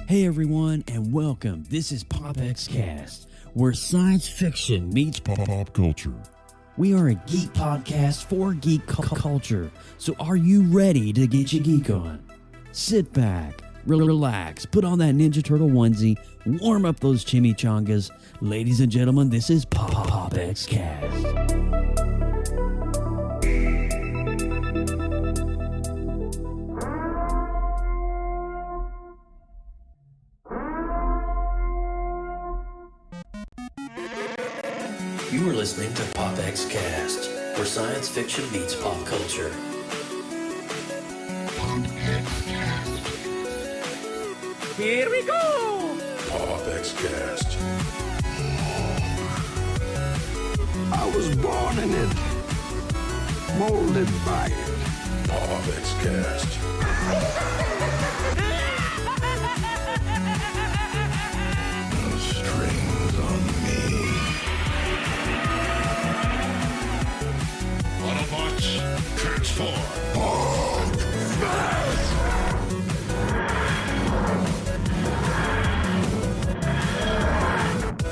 Hey everyone, and welcome. This is PopXcast, where science fiction meets pop culture. We are a geek podcast for geek culture, so are you ready to get your geek on? Sit back, relax, put on that Ninja Turtle onesie, warm up those chimichangas. Ladies and gentlemen, this is PopXcast. You are listening to PopXcast, where science fiction meets pop culture. Here we go! PopXcast. I was born in it, molded by it. PopXcast. No strings on me. Autobots, transform.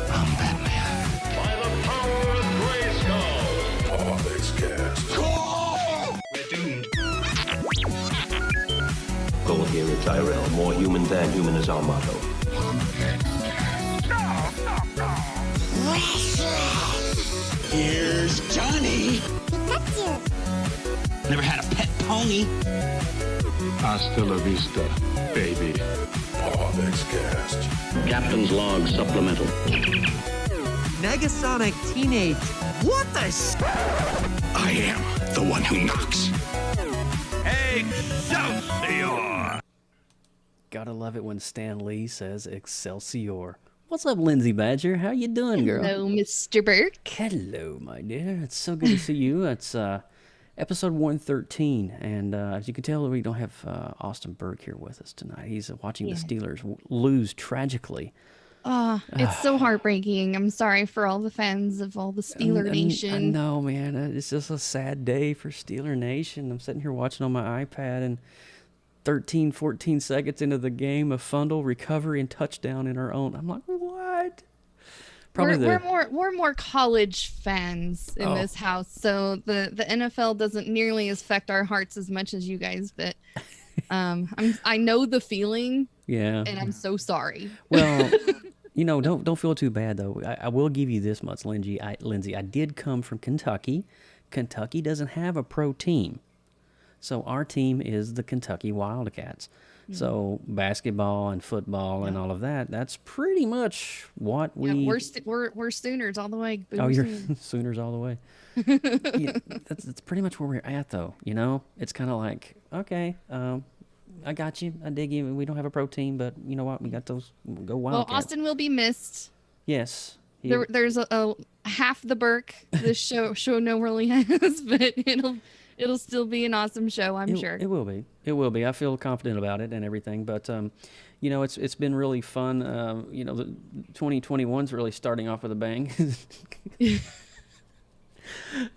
I'm Batman. By the power of Grayskull. PopXcast. We're doomed. Goal here is Tyrell. More human than human is our motto. Here's Johnny. Never had a pet pony. Hasta la vista, baby. PopXcast. Captain's log supplemental. Negasonic Teenage. What the I am the one who knocks. Excelsior! Gotta love it when Stan Lee says Excelsior. What's up, Lindsay Badger? How you doing, girl? Hello, Mr. Burke. Hello, my dear. It's so good to see you. It's episode 113, and as you can tell, we don't have Austin Burke here with us tonight. He's watching the Steelers lose tragically. It's so heartbreaking. I'm sorry for all the fans of all the Steeler Nation. I know, man. It's just a sad day for Steeler Nation. I'm sitting here watching on my iPad, and 13, 14 seconds into the game, a fumble, recovery, and touchdown in our own. I'm like, what? We're more college fans in this house, so the NFL doesn't nearly affect our hearts as much as you guys. But I know the feeling. Yeah. And I'm so sorry. Well, don't feel too bad though. I will give you this much, Lindsay. I did come from Kentucky. Kentucky doesn't have a pro team, so our team is the Kentucky Wildcats. So basketball and football and all of that's pretty much what we. Yeah, we're Sooners all the way. Oh, you're Sooners all the way. Yeah, that's pretty much where we're at, though. It's kind of like, okay, I got you, I dig you. We don't have a pro team, but you know what? We got those. We'll go Wildcats. Well, Austin will be missed. Yes. There's a half the Burke this show no really has, but it'll still be an awesome show, I'm sure. It will be. It will be. I feel confident about it and everything. But it's been really fun. The 2021's really starting off with a bang. I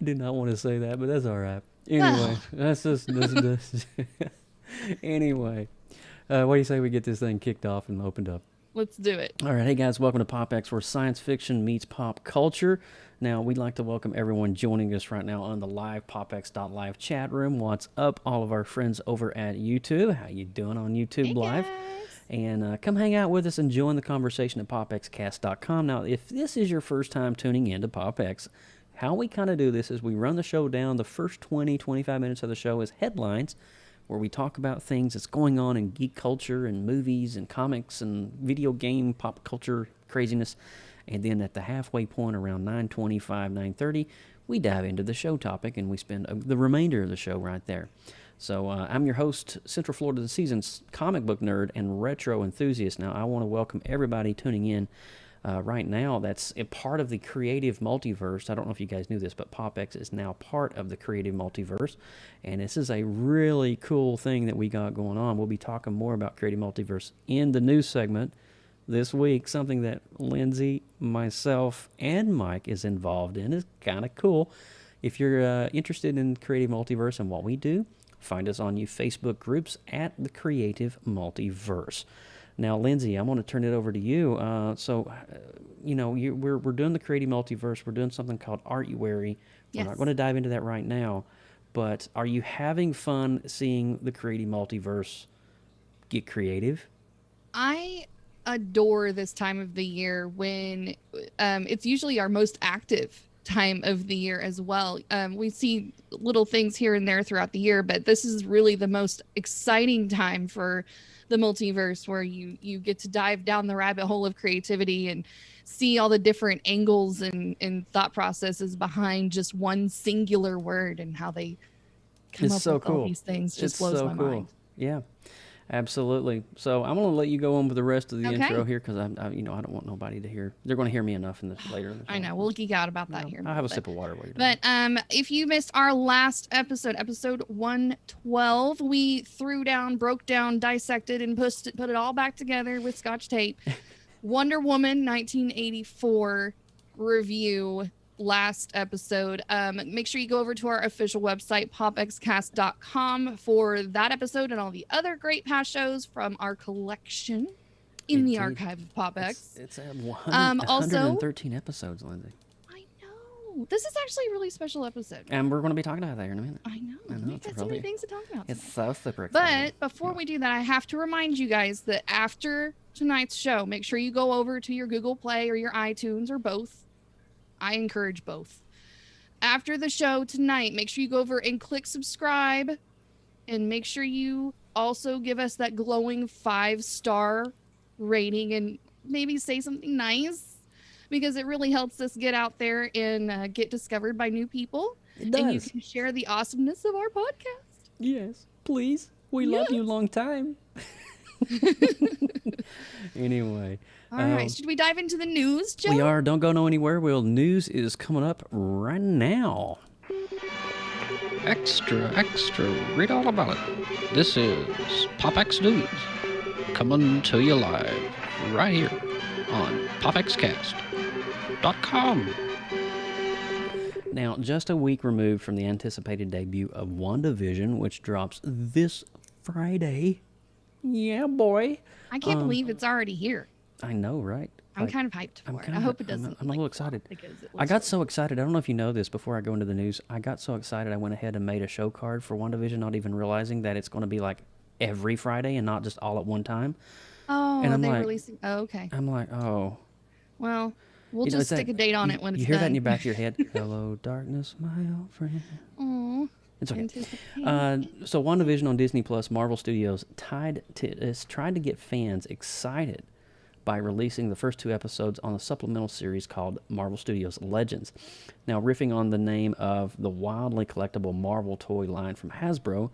did not want to say that, but that's all right. Anyway, that's just this. Anyway, what do you say we get this thing kicked off and opened up? Let's do it. All right. Hey, guys. Welcome to PopX, where science fiction meets pop culture. Now, we'd like to welcome everyone joining us right now on the live PopX.live chat room. What's up, all of our friends over at YouTube? How you doing on YouTube Live? Guys. And come hang out with us and join the conversation at PopXcast.com. Now, if this is your first time tuning in to PopX, how we kind of do this is we run the show down. The first 20, 25 minutes of the show is headlines, where we talk about things that's going on in geek culture and movies and comics and video game pop culture craziness. And then at the halfway point around 9:25, 9:30, we dive into the show topic and we spend the remainder of the show right there. So I'm your host, Central Florida Season's comic book nerd and retro enthusiast. Now, I want to welcome everybody tuning in right now that's a part of the Creative Multiverse. I don't know if you guys knew this, but PopX is now part of the Creative Multiverse, and this is a really cool thing that we got going on. We'll be talking more about Creative Multiverse in the news segment this week. Something that Lindsay, myself, and Mike is involved in is kind of cool. If you're interested in Creative Multiverse and what we do, find us on Facebook groups at the Creative Multiverse. Now, Lindsay, I'm going to turn it over to you. We're doing the Creative Multiverse. We're doing something called Artuary. We're not going to dive into that right now, but are you having fun seeing the Creative Multiverse get creative? I adore this time of the year when it's usually our most active time of the year as well. We see little things here and there throughout the year, but this is really the most exciting time for the multiverse, where you get to dive down the rabbit hole of creativity and see all the different angles and thought processes behind just one singular word, and how they come up with all these things. Just blows my mind. Yeah. Absolutely. So I'm going to let you go on with the rest of the intro here, because I don't want nobody to hear. They're going to hear me enough in this later. I know. We'll geek out about that here. I'll have a sip of water while you're done. But if you missed our last episode 112, we broke down, dissected, and put it all back together with Scotch tape. Wonder Woman 1984 review. Last episode. Make sure you go over to our official website, popxcast.com, for that episode and all the other great past shows from our collection in the archive of PopX. It's 113 episodes, Lindsay. I know. This is actually a really special episode. And we're going to be talking about that here in a minute. I know. We've got so many things to talk about. It's so super exciting. But before we do that, I have to remind you guys that after tonight's show, make sure you go over to your Google Play or your iTunes, or both. I encourage both. After the show tonight, make sure you go over and click subscribe, and make sure you also give us that glowing 5-star rating, and maybe say something nice, because it really helps us get out there and get discovered by new people. It does. And you can share the awesomeness of our podcast. Yes, please. We love you long time. Anyway. All right. Should we dive into the news, Joe? We are. Don't go anywhere. News is coming up right now. Extra, read all about it. This is PopX News, coming to you live right here on PopXcast.com. Now, just a week removed from the anticipated debut of WandaVision, which drops this Friday. Yeah, boy. I can't believe it's already here. I know, right? I'm kind of hyped for it. I hope it doesn't. I'm a little excited. I got so excited. I don't know if you know this, before I go into the news, I got so excited I went ahead and made a show card for WandaVision, not even realizing that it's going to be like every Friday and not just all at one time. Oh, and they're releasing. Oh, okay. I'm like, oh. Well, we'll just stick a date on it when it's done. You hear that in your back of your head? Hello, darkness, my old friend. Aww. It's okay. So WandaVision on Disney Plus, Marvel Studios has tried to get fans excited by releasing the first 2 episodes on a supplemental series called Marvel Studios Legends. Now, riffing on the name of the wildly collectible Marvel toy line from Hasbro,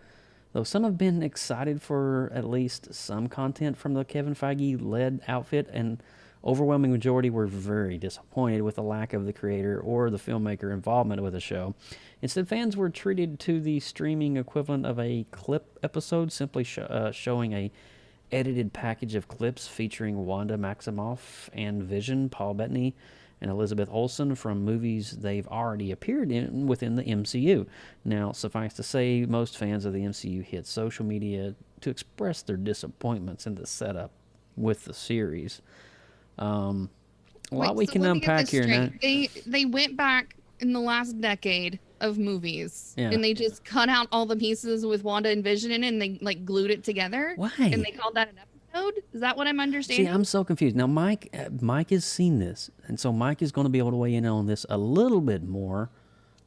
though some have been excited for at least some content from the Kevin Feige-led outfit, and overwhelming majority were very disappointed with the lack of the creator or the filmmaker involvement with the show. Instead, fans were treated to the streaming equivalent of a clip episode, simply showing a edited package of clips featuring Wanda Maximoff and Vision, Paul Bettany, and Elizabeth Olsen from movies they've already appeared in within the MCU. Now, suffice to say, most fans of the MCU hit social media to express their disappointments in the setup with the series. A lot we can unpack here now. They went back in the last decade of movies, and they just cut out all the pieces with Wanda and Vision in it, and they like glued it together. Why? And they called that an episode? Is that what I'm understanding? See, I'm so confused. Now, Mike has seen this, and so Mike is going to be able to weigh in on this a little bit more.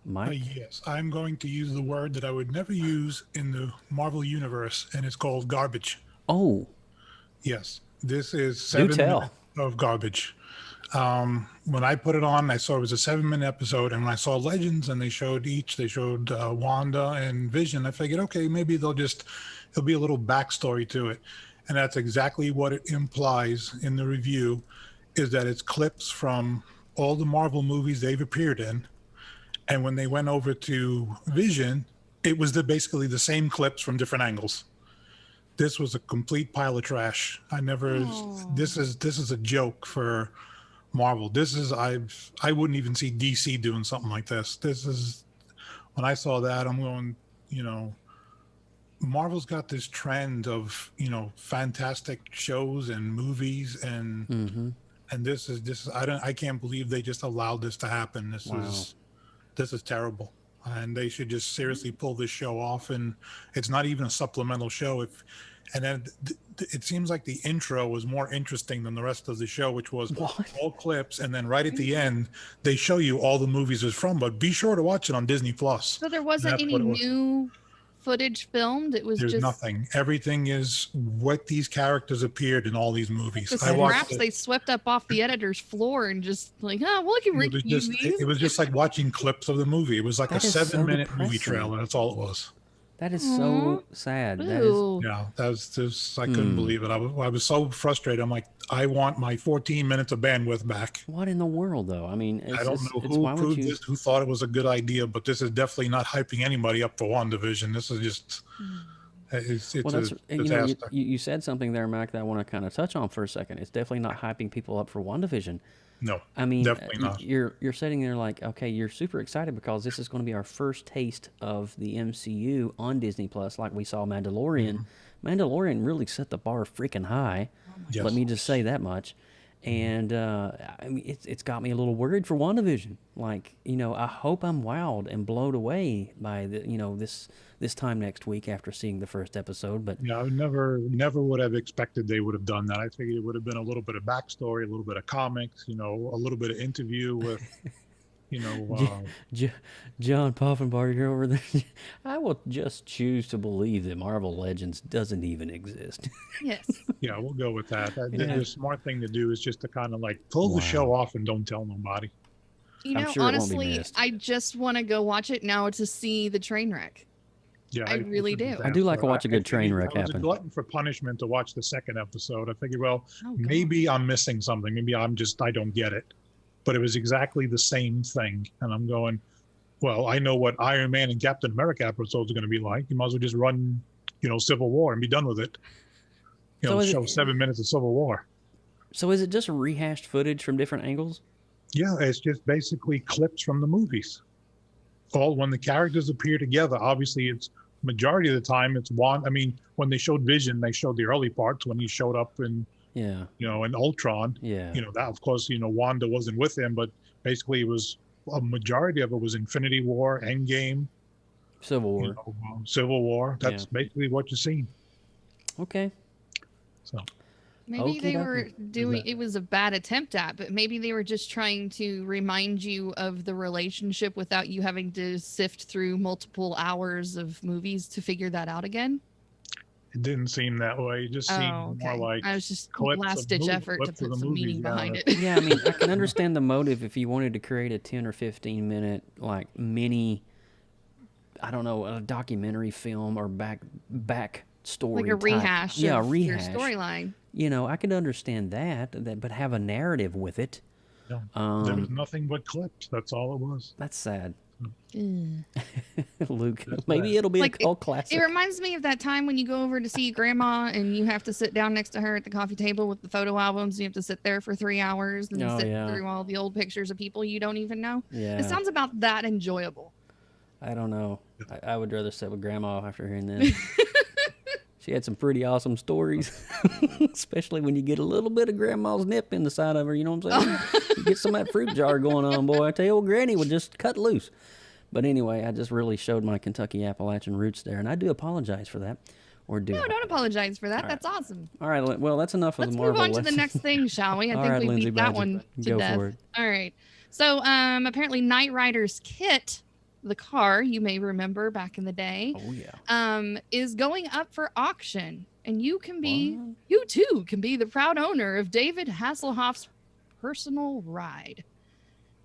Mike? Yes, I'm going to use the word that I would never use in the Marvel Universe, and it's called garbage. Oh. Yes, this is 7 minutes of garbage. When I put it on, I saw it was a 7-minute episode, and when I saw Legends and they showed Wanda and Vision, I figured, okay, maybe there'll be a little backstory to it. And that's exactly what it implies in the review, is that it's clips from all the Marvel movies they've appeared in. And when they went over to Vision, it was basically the same clips from different angles. This was a complete pile of trash. This is a joke for Marvel. I wouldn't even see DC doing something like this. When I saw that, I'm going, Marvel's got this trend of, fantastic shows and movies, and this is I can't believe they just allowed this to happen. This is terrible, and they should just seriously pull this show off. And it's not even a supplemental show. And then it seems like the intro was more interesting than the rest of the show, which was all clips, and then right at the end they show you all the movies it's from. But be sure to watch it on Disney Plus. So there wasn't any new footage filmed. It was There's just nothing. Everything is what these characters appeared in all these movies. the scraps they swept up off the editor's floor and just like, oh, well, I can read these. It was just like watching clips of the movie. It was like That a is so 7-minute movie depressing. trailer. That's all it was. That is so sad. That is, Ooh. Yeah, that was just, I couldn't believe it. I was so frustrated. I'm like, I want my 14 minutes of bandwidth back. what in the world, though? I mean, I don't know who approved this, who thought it was a good idea, but this is definitely not hyping anybody up for WandaVision. This is just, it's Well, that's a disaster. you said something there, Mike, that I want to kind of touch on for a second. It's definitely not hyping people up for WandaVision. No, I mean, definitely not. You're sitting there like, okay, you're super excited because this is going to be our first taste of the MCU on Disney Plus, like we saw Mandalorian. Mandalorian really set the bar freaking high. Yes. Let me just say that much. And I mean, it's got me a little worried for WandaVision. Like, I hope I'm wowed and blown away by this time next week after seeing the first episode. But Yeah, I never would have expected they would have done that. I figured it would have been a little bit of backstory, a little bit of comics, a little bit of interview with, John Poffenbarger over there. I will just choose to believe that Marvel Legends doesn't even exist. Yes. yeah, we'll go with that. The smart thing to do is just to kind of like pull the show off and don't tell nobody. I'm sure it won't be honestly, missed. I just want to go watch it now to see the train wreck. Yeah, I really do. I do like to watch a good train wreck I was a happen. glutton for punishment to watch the second episode. I figured, well, Oh, God. maybe I'm missing something. Maybe I don't get it. But it was exactly the same thing. And I'm going, well, I know what Iron Man and Captain America episodes are going to be like. You might as well just run, Civil War and be done with it. Show 7 minutes of Civil War. So is it just rehashed footage from different angles? Yeah, it's just basically clips from the movies. All when the characters appear together, obviously it's majority of the time it's one. I mean, when they showed Vision, they showed the early parts when he showed up in, Yeah. in Ultron. Yeah. That of course, Wanda wasn't with him, but basically it was a majority of it was Infinity War, Endgame, Civil War. Civil War. That's basically what you're seeing. Okay. So Maybe they were Okey-dokey. doing it was a bad attempt at, but maybe they were just trying to remind you of the relationship without you having to sift through multiple hours of movies to figure that out again. it didn't seem that way. It just seemed more like I was just clips of last ditch effort to clips of put the some movies, meaning yeah. behind it. Yeah, I mean, I can understand the motive if you wanted to create a 10 or 15 minute, like, mini, I don't know, a documentary film or back story. Like a type. rehash Yeah, a of your rehash. storyline. I could understand that, but have a narrative with it. there was nothing but clips. That's all it was. That's sad. Ugh. Luke, maybe it'll be Like, a cult classic. It reminds me of that time when you go over to see grandma and you have to sit down next to her at the coffee table with the photo albums. You have to sit there for 3 hours and Oh, sit yeah. through all the old pictures of people you don't even know. Yeah. It sounds about that enjoyable. I don't know. I would rather sit with grandma after hearing this. She had some pretty awesome stories, especially when you get a little bit of grandma's nip in the side of her. You know what I'm saying? You get some of that fruit jar going on, boy. I tell you, old granny would just cut loose. But anyway, I just really showed my Kentucky Appalachian roots there, and I do apologize for that. Or do No, I? don't apologize for that. That's awesome. All right, well, that's enough of Let's the move Marvel on to the lessons. next thing, shall we? I All think right, we Lindsay beat that Badger, one to go death. for it. All right. So apparently Knight Rider's kit, the car you may remember back in the day, Oh, yeah. is going up for auction. And you too can be the proud owner of David Hasselhoff's personal ride.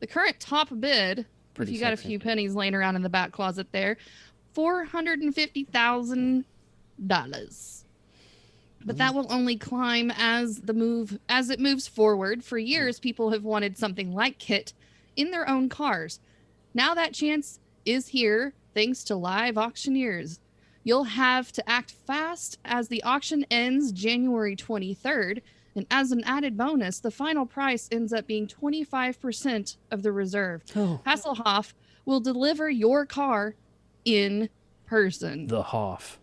The current top bid, Pretty if you got a sexy. few pennies laying around in the back closet there, $450,000. But that will only climb as it moves forward. For years, people have wanted something like Kit in their own cars. Now that chance is here, thanks to live auctioneers. You'll have to act fast as the auction ends January 23rd. And as an added bonus, the final price ends up being 25% of the reserve. Oh. Hasselhoff will deliver your car in person. The Hoff.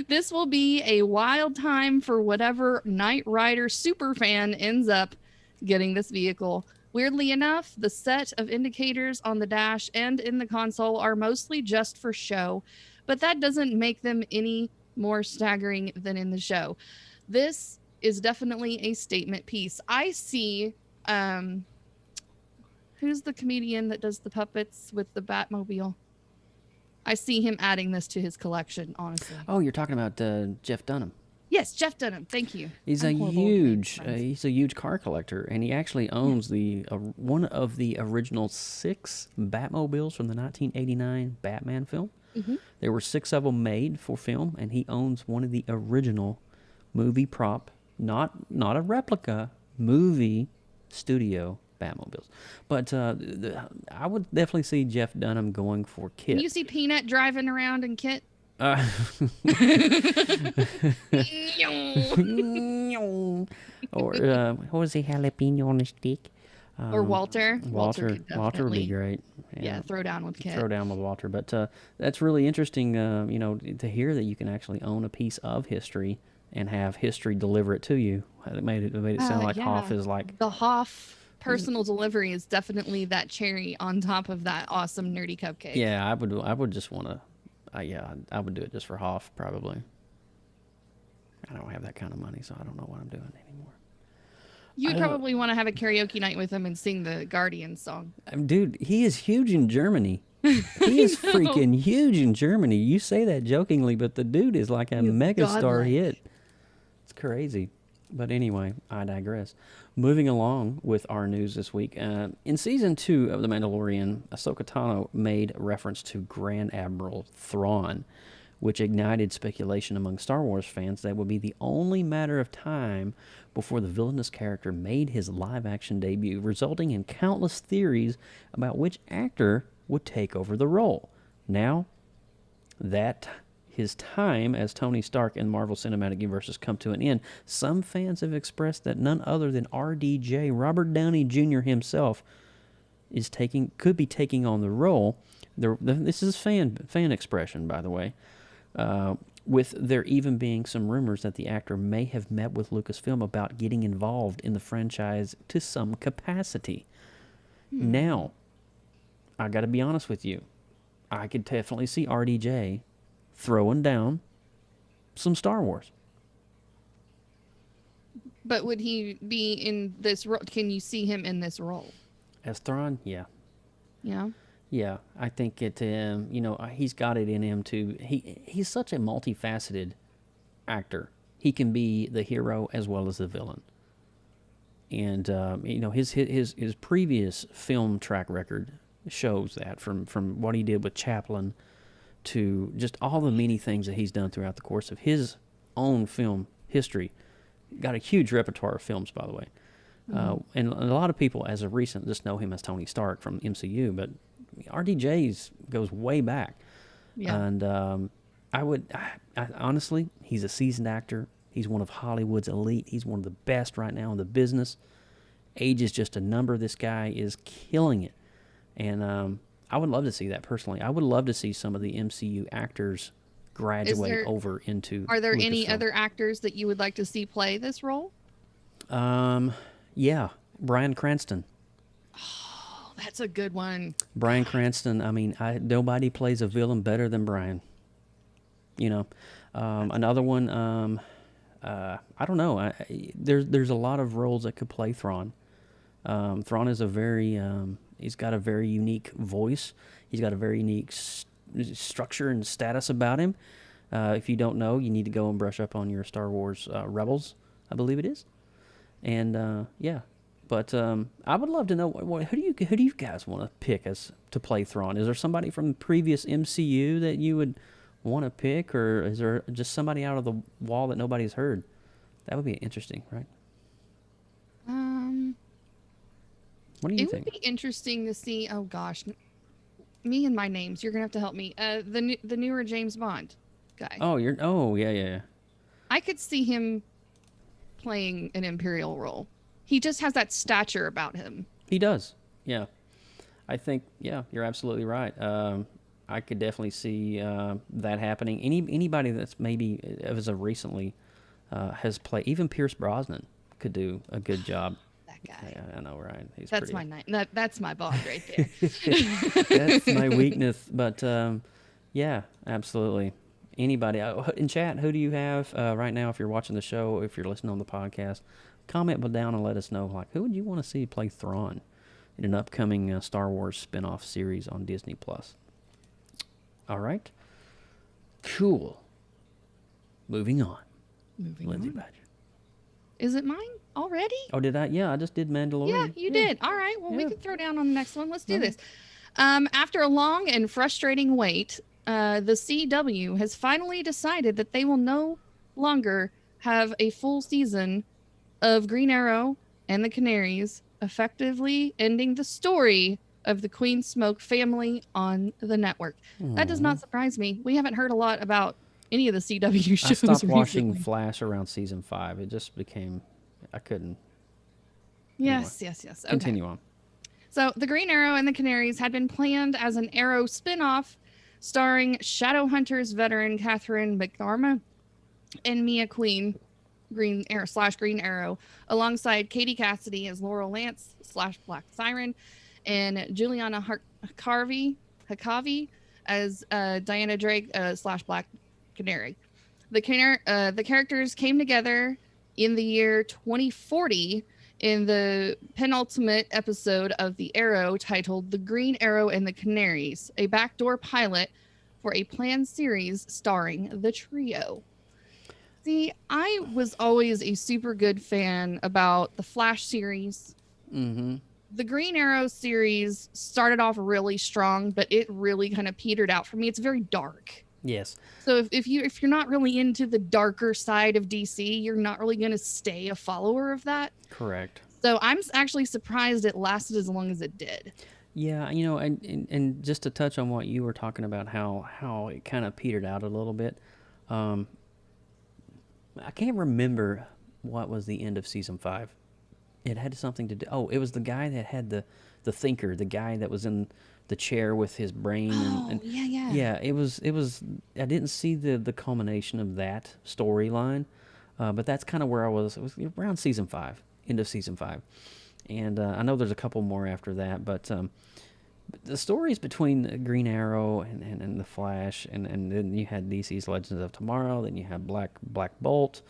This will be a wild time for whatever Knight Rider superfan ends up getting this vehicle. Weirdly enough, the set of indicators on the dash and in the console are mostly just for show, but that doesn't make them any more staggering than in the show. This is definitely a statement piece. I see, who's the comedian that does the puppets with the Batmobile? I see him adding this to his collection, honestly. Oh, you're talking about Jeff Dunham. Yes, Jeff Dunham. Thank you. He's a huge car collector, and he actually owns the one of the original 6 Batmobiles from the 1989 Batman film. Mm-hmm. There were 6 of them made for film, and he owns one of the original movie prop, not a replica, movie studio Batmobiles. But I would definitely see Jeff Dunham going for Kit. Can you see Peanut driving around in Kit? Or what was he, jalapeno on a stick? Or Walter. Walter would be great. Yeah, throw down with Kit. Throw down with Walter. But that's really interesting, to hear that you can actually own a piece of history and have history deliver it to you. It made it sound like Hoff is like... The Hoff personal delivery is definitely that cherry on top of that awesome nerdy cupcake. Yeah, I would just want to... I would do it just for Hoff, probably. I don't have that kind of money, so I don't know what I'm doing anymore. You would probably want to have a karaoke night with him and sing the Guardians song. Dude, he is huge in Germany. He is freaking huge in Germany. You say that jokingly, but the dude is like a megastar hit. It's crazy. But anyway, I digress. Moving along with our news this week. In Season 2 of The Mandalorian, Ahsoka Tano made reference to Grand Admiral Thrawn, which ignited speculation among Star Wars fans that it would be the only matter of time before the villainous character made his live-action debut, resulting in countless theories about which actor would take over the role. Now that his time as Tony Stark in Marvel Cinematic Universe has come to an end, some fans have expressed that none other than RDJ, Robert Downey Jr. himself, could be taking on the role. This is fan expression, by the way. With there even being some rumors that the actor may have met with Lucasfilm about getting involved in the franchise to some capacity. Now, I got to be honest with you. I could definitely see RDJ throwing down some Star Wars. But would he be in this role? Can you see him in this role? As Thrawn? Yeah. Yeah. Yeah, I think he's got it in him to. He's such a multifaceted actor. He can be the hero as well as the villain. And his previous film track record shows that, from what he did with Chaplin to just all the many things that he's done throughout the course of his own film history. Got a huge repertoire of films, by the way. And a lot of people, as of recent, just know him as Tony Stark from MCU, but RDJ's goes way back. Yeah. And I honestly, he's a seasoned actor. He's one of Hollywood's elite. He's one of the best right now in the business. Age is just a number. This guy is killing it. And I would love to see that personally. I would love to see some of the MCU actors graduate over into... Are there any other actors that you would like to see play this role? Yeah, Bryan Cranston. Oh, that's a good one. Bryan Cranston, I mean, nobody plays a villain better than Bryan. Another one, I don't know. There's a lot of roles that could play Thrawn. Thrawn is he's got a very unique voice. He's got a very unique structure and status about him. If you don't know, you need to go and brush up on your Star Wars Rebels, I believe it is. And yeah, but I would love to know who do you guys want to pick as to play Thrawn? Is there somebody from the previous MCU that you would want to pick, or is there just somebody out of the wall that nobody's heard? That would be interesting, right? What do you think? It would be interesting to see. Oh gosh, me and my names. You're gonna have to help me. The newer James Bond guy. Oh yeah. I could see him playing an Imperial role. He just has that stature about him. He does. Yeah. I think, you're absolutely right. I could definitely see that happening. Anybody that's maybe as of recently has played, even Pierce Brosnan could do a good job. That guy. Yeah, I know, right? That's my night. That's my bond right there. That's my weakness, but yeah, absolutely. Anybody in chat, who do you have right now? If you're watching the show, if you're listening on the podcast, comment down and let us know. Like, who would you want to see play Thrawn in an upcoming Star Wars spin-off series on Disney Plus? All right, cool. Moving on. Lindsay Badger. Is it mine already? Oh, did I? Yeah, I just did Mandalorian. Yeah, you did. All right. Well, we can throw down on the next one. Let's do this. After a long and frustrating wait, the CW has finally decided that they will no longer have a full season of Green Arrow and the Canaries, effectively ending the story of the Queen Smoke family on the network. That does not surprise me. We haven't heard a lot about any of the CW shows. I stopped recently. watching Flash around season 5. It just became, I couldn't. Yes. Anyway, Okay. Continue on. So the Green Arrow and the Canaries had been planned as an Arrow spinoff starring Shadowhunters veteran Catherine McDormand and Mia Queen, Green Arrow, alongside Katie Cassidy as Laurel Lance / Black Siren, and Juliana Hakavi as Diana Drake / Black Canary. The characters came together in the year 2040 in the penultimate episode of The Arrow titled The Green Arrow and the Canaries, a backdoor pilot for a planned series starring the trio. See, I was always a super good fan about the Flash series. Mm-hmm. The Green Arrow series started off really strong, but it really kind of petered out for me. It's very dark. Yes. So if you're not really into the darker side of DC, you're not really going to stay a follower of that. Correct. So I'm actually surprised it lasted as long as it did. Yeah, and just to touch on what you were talking about, how it kind of petered out a little bit. I can't remember what was the end of season 5. It had something to do. Oh, it was the guy that had the thinker, the guy that was in the chair with his brain. Yeah. Yeah, it was. I didn't see the culmination of that storyline, but that's kind of where I was. It was around season 5, end of season 5, and I know there's a couple more after that, but the stories between Green Arrow and the Flash, and then you had DC's Legends of Tomorrow, then you had Black Bolt.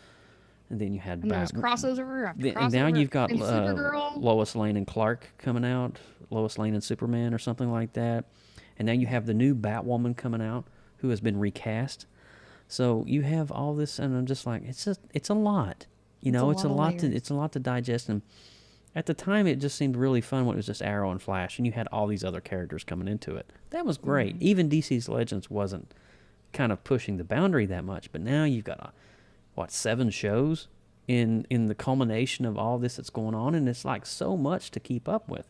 And then you had and there was crossover after crossover. And now you've got Supergirl. Lois Lane and Clark coming out, Lois Lane and Superman or something like that. And now you have the new Batwoman coming out who has been recast. So you have all this, and I'm just like, it's a lot. It's a lot to digest. And at the time, it just seemed really fun when it was just Arrow and Flash, and you had all these other characters coming into it. That was great. Mm-hmm. Even DC's Legends wasn't kind of pushing the boundary that much, but now you've got 7 shows in the culmination of all this that's going on, and it's like so much to keep up with.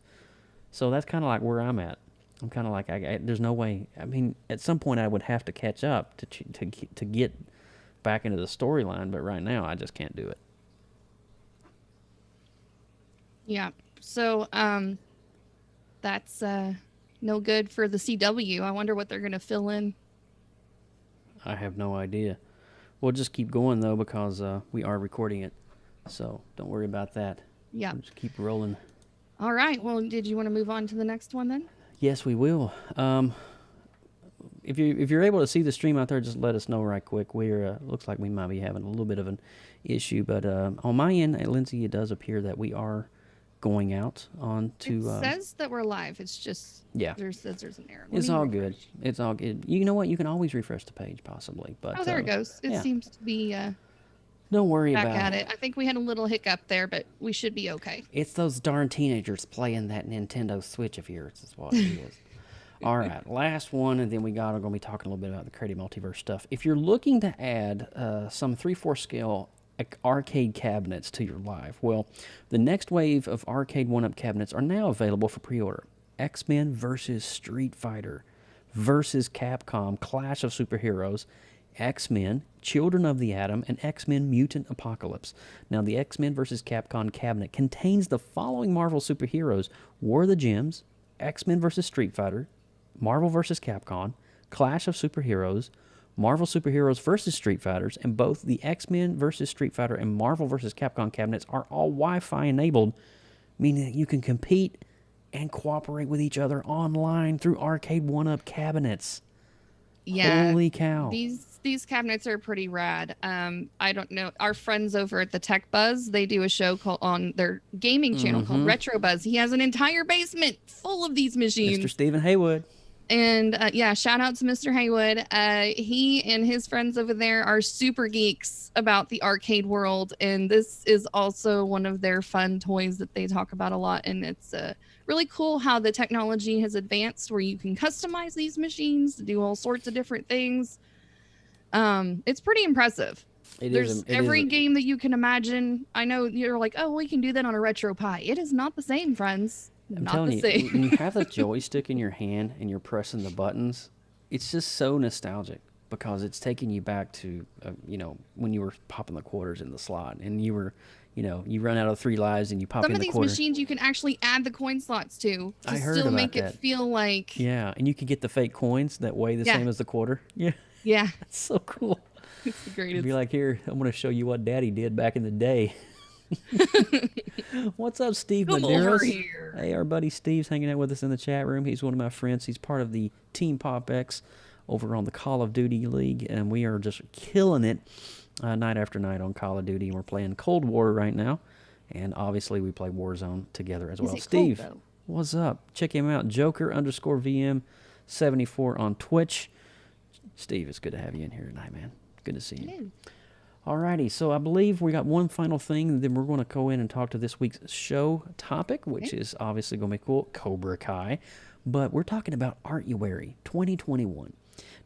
So that's kind of like where I'm at. I'm kind of like, there's no way. I mean, at some point I would have to catch up to get back into the storyline, but right now I just can't do it. Yeah. So that's no good for the CW. I wonder what they're going to fill in. I have no idea. We'll just keep going, though, because we are recording it. So don't worry about that. Yeah. We'll just keep rolling. All right. Well, did you want to move on to the next one then? Yes, we will. If you're able to see the stream out there, just let us know right quick. We're looks like we might be having a little bit of an issue, but on my end, Lindsay, it does appear that we are going out on to. It says that we're live. It's just there's an error. It's all good. It's all good. You know what? You can always refresh the page, possibly. But there it goes. It seems to be. Don't worry back about at it. I think we had a little hiccup there, but we should be okay. It's those darn teenagers playing that Nintendo Switch of yours. Is what it is. All right, last one, and then we're going to be talking a little bit about the Creative Multiverse stuff. If you're looking to add some 3/4 scale arcade cabinets to your live, well, the next wave of arcade 1-up cabinets are now available for pre-order. X-Men versus Street Fighter versus Capcom Clash of Superheroes, X-Men, Children of the Atom, and X-Men Mutant Apocalypse. Now, the X-Men versus Capcom cabinet contains the following Marvel superheroes: War of the Gems, X-Men versus Street Fighter, Marvel vs. Capcom, Clash of Superheroes, Marvel Superheroes versus Street Fighters, and both the X-Men versus Street Fighter and Marvel versus Capcom cabinets are all Wi-Fi enabled, meaning that you can compete and cooperate with each other online through arcade one-up cabinets. Yeah. Holy cow. These cabinets are pretty rad. I don't know. Our friends over at the Tech Buzz, they do a show on their gaming channel called Retro Buzz. He has an entire basement full of these machines. Mr. Stephen Haywood. And yeah, shout out to Mr. Haywood. He and his friends over there are super geeks about the arcade world. And this is also one of their fun toys that they talk about a lot. And it's really cool how the technology has advanced where you can customize these machines to do all sorts of different things. It's pretty impressive. There's every game that you can imagine. I know you're like, oh, we can do that on a Retro Pi. It is not the same, friends. I'm not telling the you, same. when you have the joystick in your hand and you're pressing the buttons, it's just so nostalgic because it's taking you back to, when you were popping the quarters in the slot and you were, you run out of 3 lives and you pop in the quarter. Some of these machines you can actually add the coin slots to I heard still about make that. it feel like. Yeah, and you can get the fake coins that weigh the same as the quarter. Yeah. Yeah. That's so cool. It's the greatest. You'd be like, here, I'm going to show you what Daddy did back in the day. What's up, Steve Come Medeiros? over here. Hey, our buddy Steve's hanging out with us in the chat room. He's one of my friends. He's part of the Team PopX over on the Call of Duty League, and we are just killing it night after night on Call of Duty. We're playing Cold War right now, and obviously we play Warzone together as well. Steve, cold, what's up? Check him out, Joker_VM74 on Twitch. Steve, it's good to have you in here tonight, man. Good to see you. Hello. Alrighty, so I believe we got one final thing, and then we're going to go in and talk to this week's show topic, which is obviously going to be cool, Cobra Kai. But we're talking about Artuary 2021.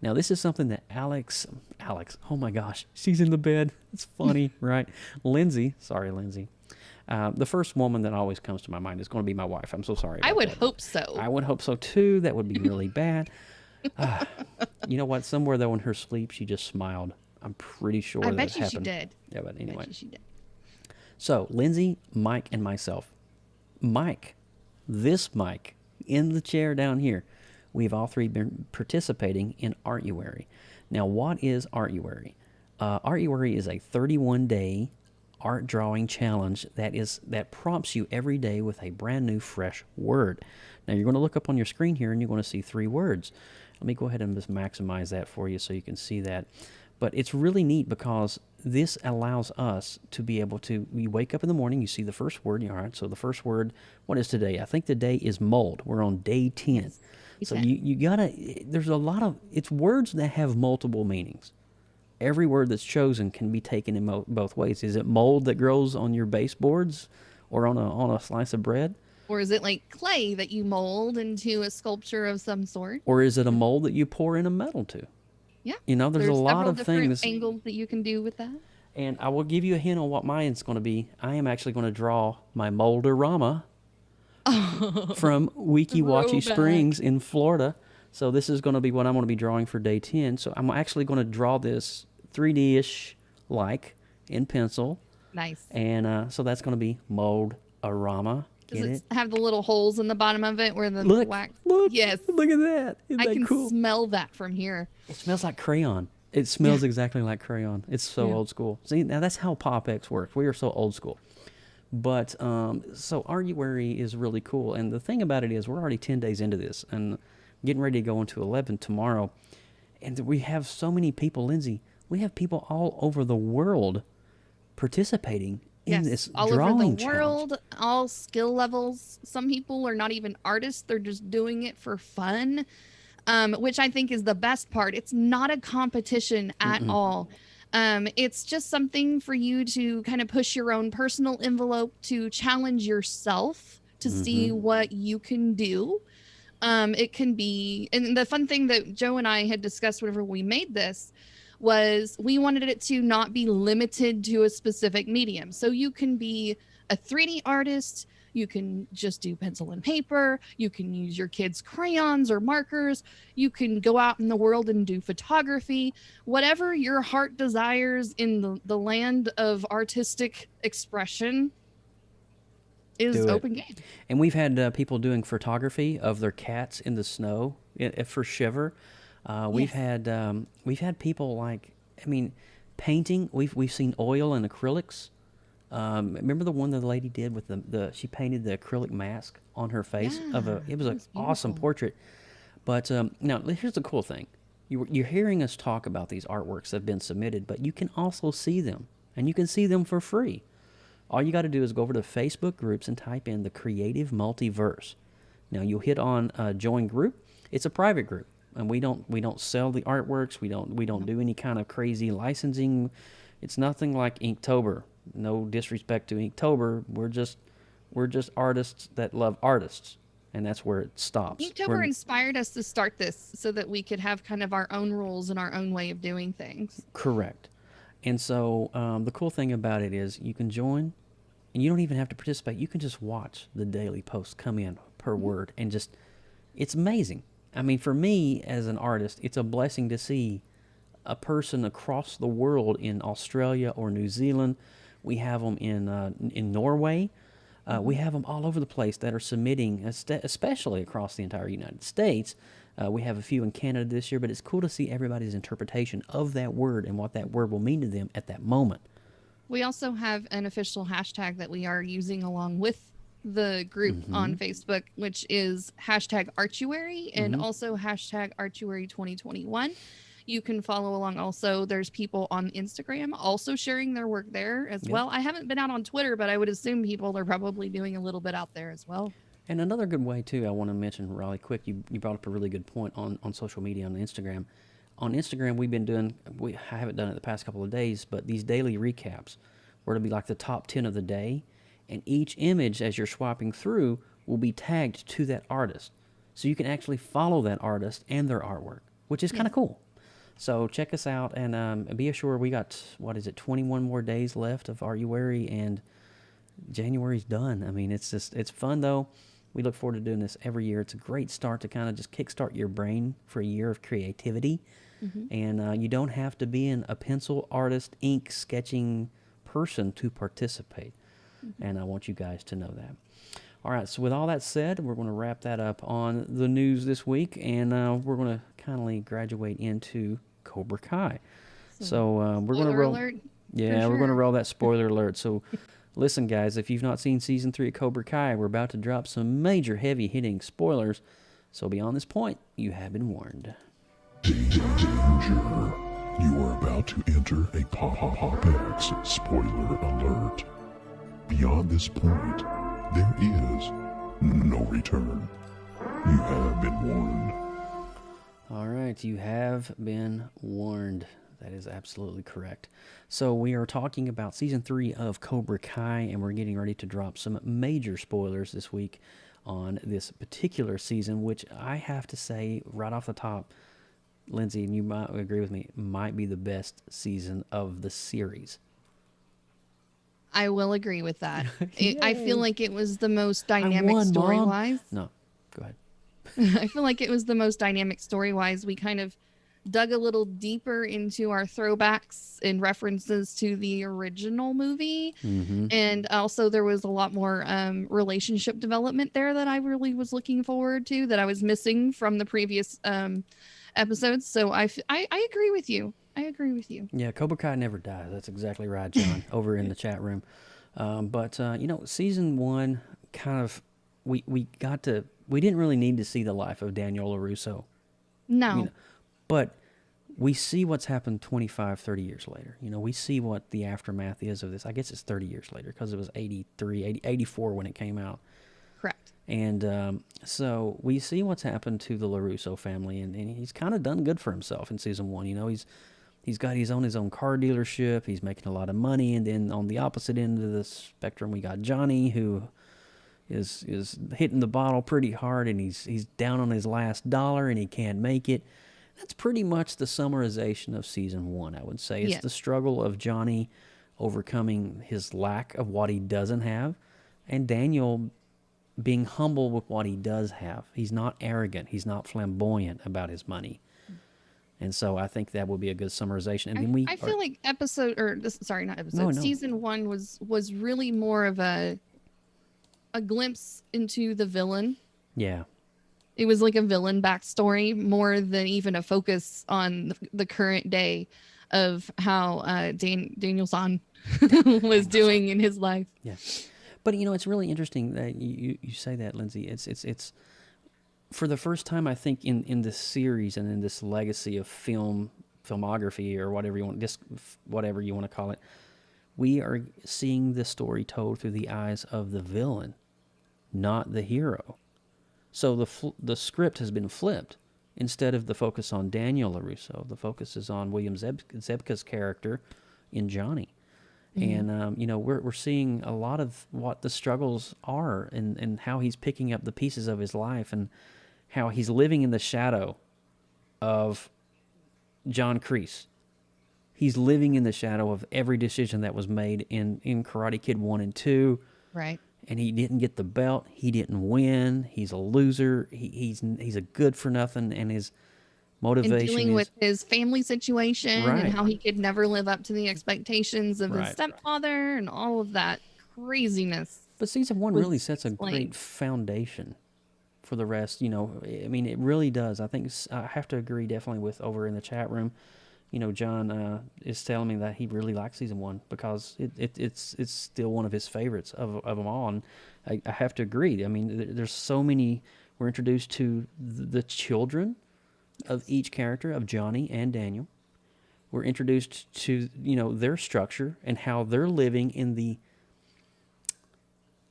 Now, this is something that Alex, oh my gosh, she's in the bed. It's funny, right? Lindsay, the first woman that always comes to my mind is going to be my wife. I'm so sorry about I would that. hope so. I would hope so, too. That would be really bad. You know what? Somewhere, though, in her sleep, she just smiled. I'm pretty sure I that bet you happened. she did. Yeah, but anyway. I bet you she did. So, Lindsay, Mike, and myself. Mike, this Mike, in the chair down here, we've all three been participating in Artuary. Now, what is Artuary? Artuary is a 31-day art drawing challenge that prompts you every day with a brand new, fresh word. Now, you're going to look up on your screen here, and you're going to see 3 words. Let me go ahead and just maximize that for you so you can see that. But it's really neat because this allows us to be able to, you wake up in the morning, you see the first word, all right, so the first word, what is today? I think today is mold. We're on day 10. Yes. So you gotta, there's a lot of, it's words that have multiple meanings. Every word that's chosen can be taken in both ways. Is it mold that grows on your baseboards or on a slice of bread? Or is it like clay that you mold into a sculpture of some sort? Or is it a mold that you pour in a metal to? Yeah. There's a lot of things. Angles that you can do with that. And I will give you a hint on what mine's going to be. I am actually going to draw my Mold-orama from Weeki Wachee Springs in Florida. So this is going to be what I'm going to be drawing for day 10. So I'm actually going to draw this 3D-ish like in pencil. Nice. And so that's going to be Mold-orama. Does it have the little holes in the bottom of it where the wax? Look, yes. Look at that. Isn't I that can cool? smell that from here. It smells like crayon. It smells exactly like crayon. It's so old school. See, now that's how PopX works. We are so old school. But, so Artuary is really cool. And the thing about it is we're already 10 days into this and getting ready to go into 11 tomorrow. And we have so many people, Lindsay, we have people all over the world participating in this all drawing over the world, challenge. all skill levels. Some people are not even artists. They're just doing it for fun, which I think is the best part. It's not a competition at all. It's just something for you to kind of push your own personal envelope to challenge yourself to see what you can do. It can be, and the fun thing that Joe and I had discussed whenever we made this was we wanted it to not be limited to a specific medium. So you can be a 3D artist, you can just do pencil and paper, you can use your kids' crayons or markers, you can go out in the world and do photography, whatever your heart desires in the land of artistic expression is open game. And we've had people doing photography of their cats in the snow for Shiver. We've had people like, I mean, painting. We've seen oil and acrylics. Remember the one that the lady did with she painted the acrylic mask on her face it was an awesome portrait. But now here's the cool thing. You're hearing us talk about these artworks that have been submitted, but you can also see them, and you can see them for free. All you got to do is go over to Facebook groups and type in the Creative Multiverse. Now you'll hit on join group. It's a private group, and we don't sell the artworks. We don't do any kind of crazy licensing. It's nothing like Inktober. No disrespect to Inktober. We're just artists that love artists, and that's where it stops. Inktober inspired us to start this so that we could have kind of our own rules and our own way of doing things. Correct. And so the cool thing about it is you can join, and you don't even have to participate. You can just watch the daily posts come in per word, and it's amazing. I mean, for me as an artist, it's a blessing to see a person across the world in Australia or New Zealand. We have them in Norway. We have them all over the place that are submitting, especially across the entire United States. We have a few in Canada this year, but it's cool to see everybody's interpretation of that word and what that word will mean to them at that moment. We also have an official hashtag that we are using along with the group on Facebook, which is hashtag Artuary and also hashtag Artuary 2021. You can follow along. Also, there's people on Instagram also sharing their work there as well. I haven't been out on Twitter, but I would assume people are probably doing a little bit out there as well. And another good way, too, I want to mention really quick, you brought up a really good point on social media, on Instagram. On Instagram, we've been doing, I haven't done it the past couple of days, but these daily recaps, where it'll be like the top 10 of the day, and each image, as you're swiping through, will be tagged to that artist. So you can actually follow that artist and their artwork, which is kind of cool. So check us out, and be assured we got, 21 more days left of Artuary, and January's done. I mean, it's fun, though. We look forward to doing this every year. It's a great start to kind of just kickstart your brain for a year of creativity. And you don't have to be a pencil artist, ink sketching person to participate. And I want you guys to know that. All right, so with all that said, we're going to wrap that up on the news this week, and we're going to kindly graduate into Cobra Kai. So we're going to roll. Alert, we're going to roll that spoiler alert. So listen, guys, if you've not seen season 3 of Cobra Kai, we're about to drop some major heavy-hitting spoilers. So beyond this point, you have been warned. Danger. You are about to enter a PopX spoiler alert. Beyond this point, there is no return. You have been warned. All right, you have been warned. That is absolutely correct. So we are talking about Season 3 of Cobra Kai, and we're getting ready to drop some major spoilers this week on this particular season, which I have to say right off the top, Lindsay, and you might agree with me, might be the best season of the series. I will agree with that. I feel like it was the most dynamic story-wise. No, go ahead. I feel like it was the most dynamic story-wise. We kind of dug a little deeper into our throwbacks and references to the original movie. And also there was a lot more relationship development there that I really was looking forward to, that I was missing from the previous episodes. So I agree with you. I agree with you. Yeah, Cobra Kai never dies. That's exactly right, John, over in the chat room. But season 1, kind of, we didn't really need to see the life of Daniel LaRusso. No. But we see what's happened 25, 30 years later. We see what the aftermath is of this. I guess it's 30 years later because it was 84 when it came out. Correct. And so we see what's happened to the LaRusso family, and he's kind of done good for himself in season 1. He's got his own car dealership. He's making a lot of money. And then on the opposite end of the spectrum, we got Johnny, who is hitting the bottle pretty hard, and he's down on his last dollar, and he can't make it. That's pretty much the summarization of season 1, I would say. It's the struggle of Johnny overcoming his lack of what he doesn't have, and Daniel being humble with what he does have. He's not arrogant. He's not flamboyant about his money. And so I think that would be a good summarization. And then I feel like season 1 was really more of a glimpse into the villain. Yeah. It was like a villain backstory more than even a focus on the current day of how Daniel-san was doing in his life. Yeah. But, it's really interesting that you say that, Lindsay. It's for the first time, I think, in this series and in this legacy of filmography or whatever you want to call it, we are seeing the story told through the eyes of the villain, not the hero. So the script has been flipped. Instead of the focus on Daniel LaRusso, the focus is on William Zebka's character in Johnny. And, we're seeing a lot of what the struggles are and how he's picking up the pieces of his life and how he's living in the shadow of John Kreese. He's living in the shadow of every decision that was made in Karate Kid 1 and 2. Right. And he didn't get the belt. He didn't win. He's a loser. He's a good for nothing, and his motivation and dealing with his family situation Right. and how he could never live up to the expectations of Right. his stepfather and all of that craziness. But season 1 was really sets a great foundation for the rest. I mean, it really does. I think I have to agree definitely with over in the chat room. John is telling me that he really likes season 1 because it's still one of his favorites of them all. And I have to agree. I mean, there's so many. We're introduced to the children of each character, of Johnny and Daniel. We're introduced to, their structure and how they're living in the,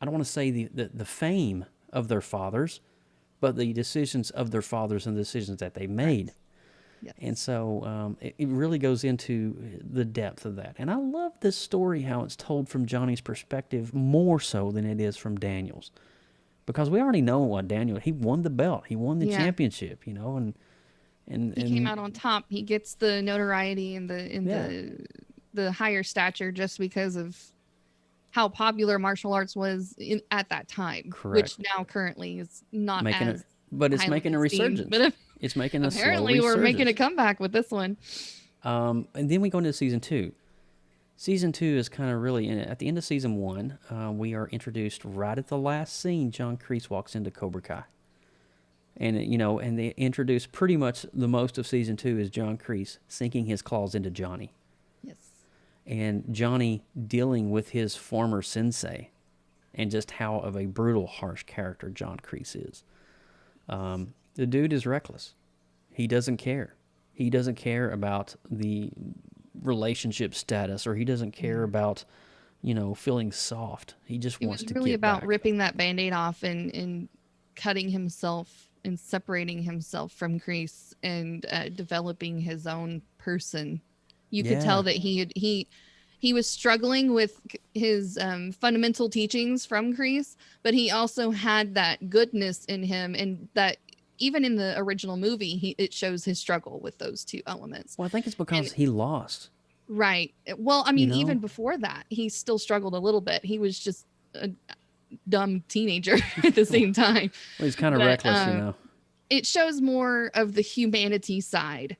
I don't want to say the fame of their fathers, but the decisions of their fathers and the decisions that they made. Yes. And so it really goes into the depth of that. And I love this story, how it's told from Johnny's perspective more so than it is from Daniel's. Because we already know what Daniel, he won the belt. He won the championship, and he came out on top. He gets the notoriety and the higher stature just because of how popular martial arts was at that time. Correct. Which now currently is not but it's making a resurgence. But it's making a apparently slow we're making a resurgence. comeback with this one. And then we go into season 2. Season 2 is kind of really at the end of season 1. We are introduced right at the last scene. John Kreese walks into Cobra Kai. And, and they introduce pretty much the most of season 2 is John Kreese sinking his claws into Johnny. Yes. And Johnny dealing with his former sensei and just how of a brutal, harsh character John Kreese is. The dude is reckless. He doesn't care. He doesn't care about the relationship status, or he doesn't care about, feeling soft. He just wants to get back. It was really about ripping that Band-Aid off and cutting himself and separating himself from Kreese and developing his own person. You could tell that he was struggling with his fundamental teachings from Kreese, but he also had that goodness in him, and that even in the original movie, it shows his struggle with those two elements. Well, I think it's because he lost. Right. Well, I mean, even before that, he still struggled a little bit. He was just a dumb teenager at the same time. Well, he's kind of reckless, It shows more of the humanity side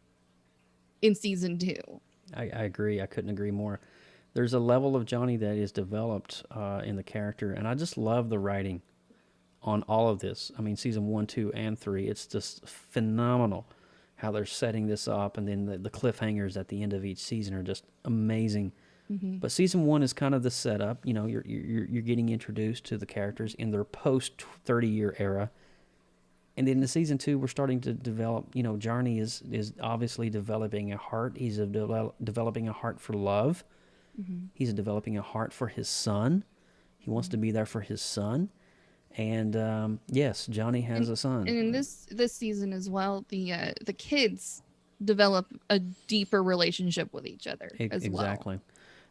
in season 2. I agree. I couldn't agree more. There's a level of Johnny that is developed in the character, and I just love the writing on all of this. I mean, season 1, 2, and 3, it's just phenomenal how they're setting this up, and then the cliffhangers at the end of each season are just amazing. Mm-hmm. But season 1 is kind of the setup. You're getting introduced to the characters in their post 30-year era, and then in season 2, we're starting to develop. Johnny is obviously developing a heart. He's developing a heart for love. Mm-hmm. He's developing a heart for his son. He wants to be there for his son. And yes, Johnny has a son. And in this season as well, the kids develop a deeper relationship with each other as well. Exactly.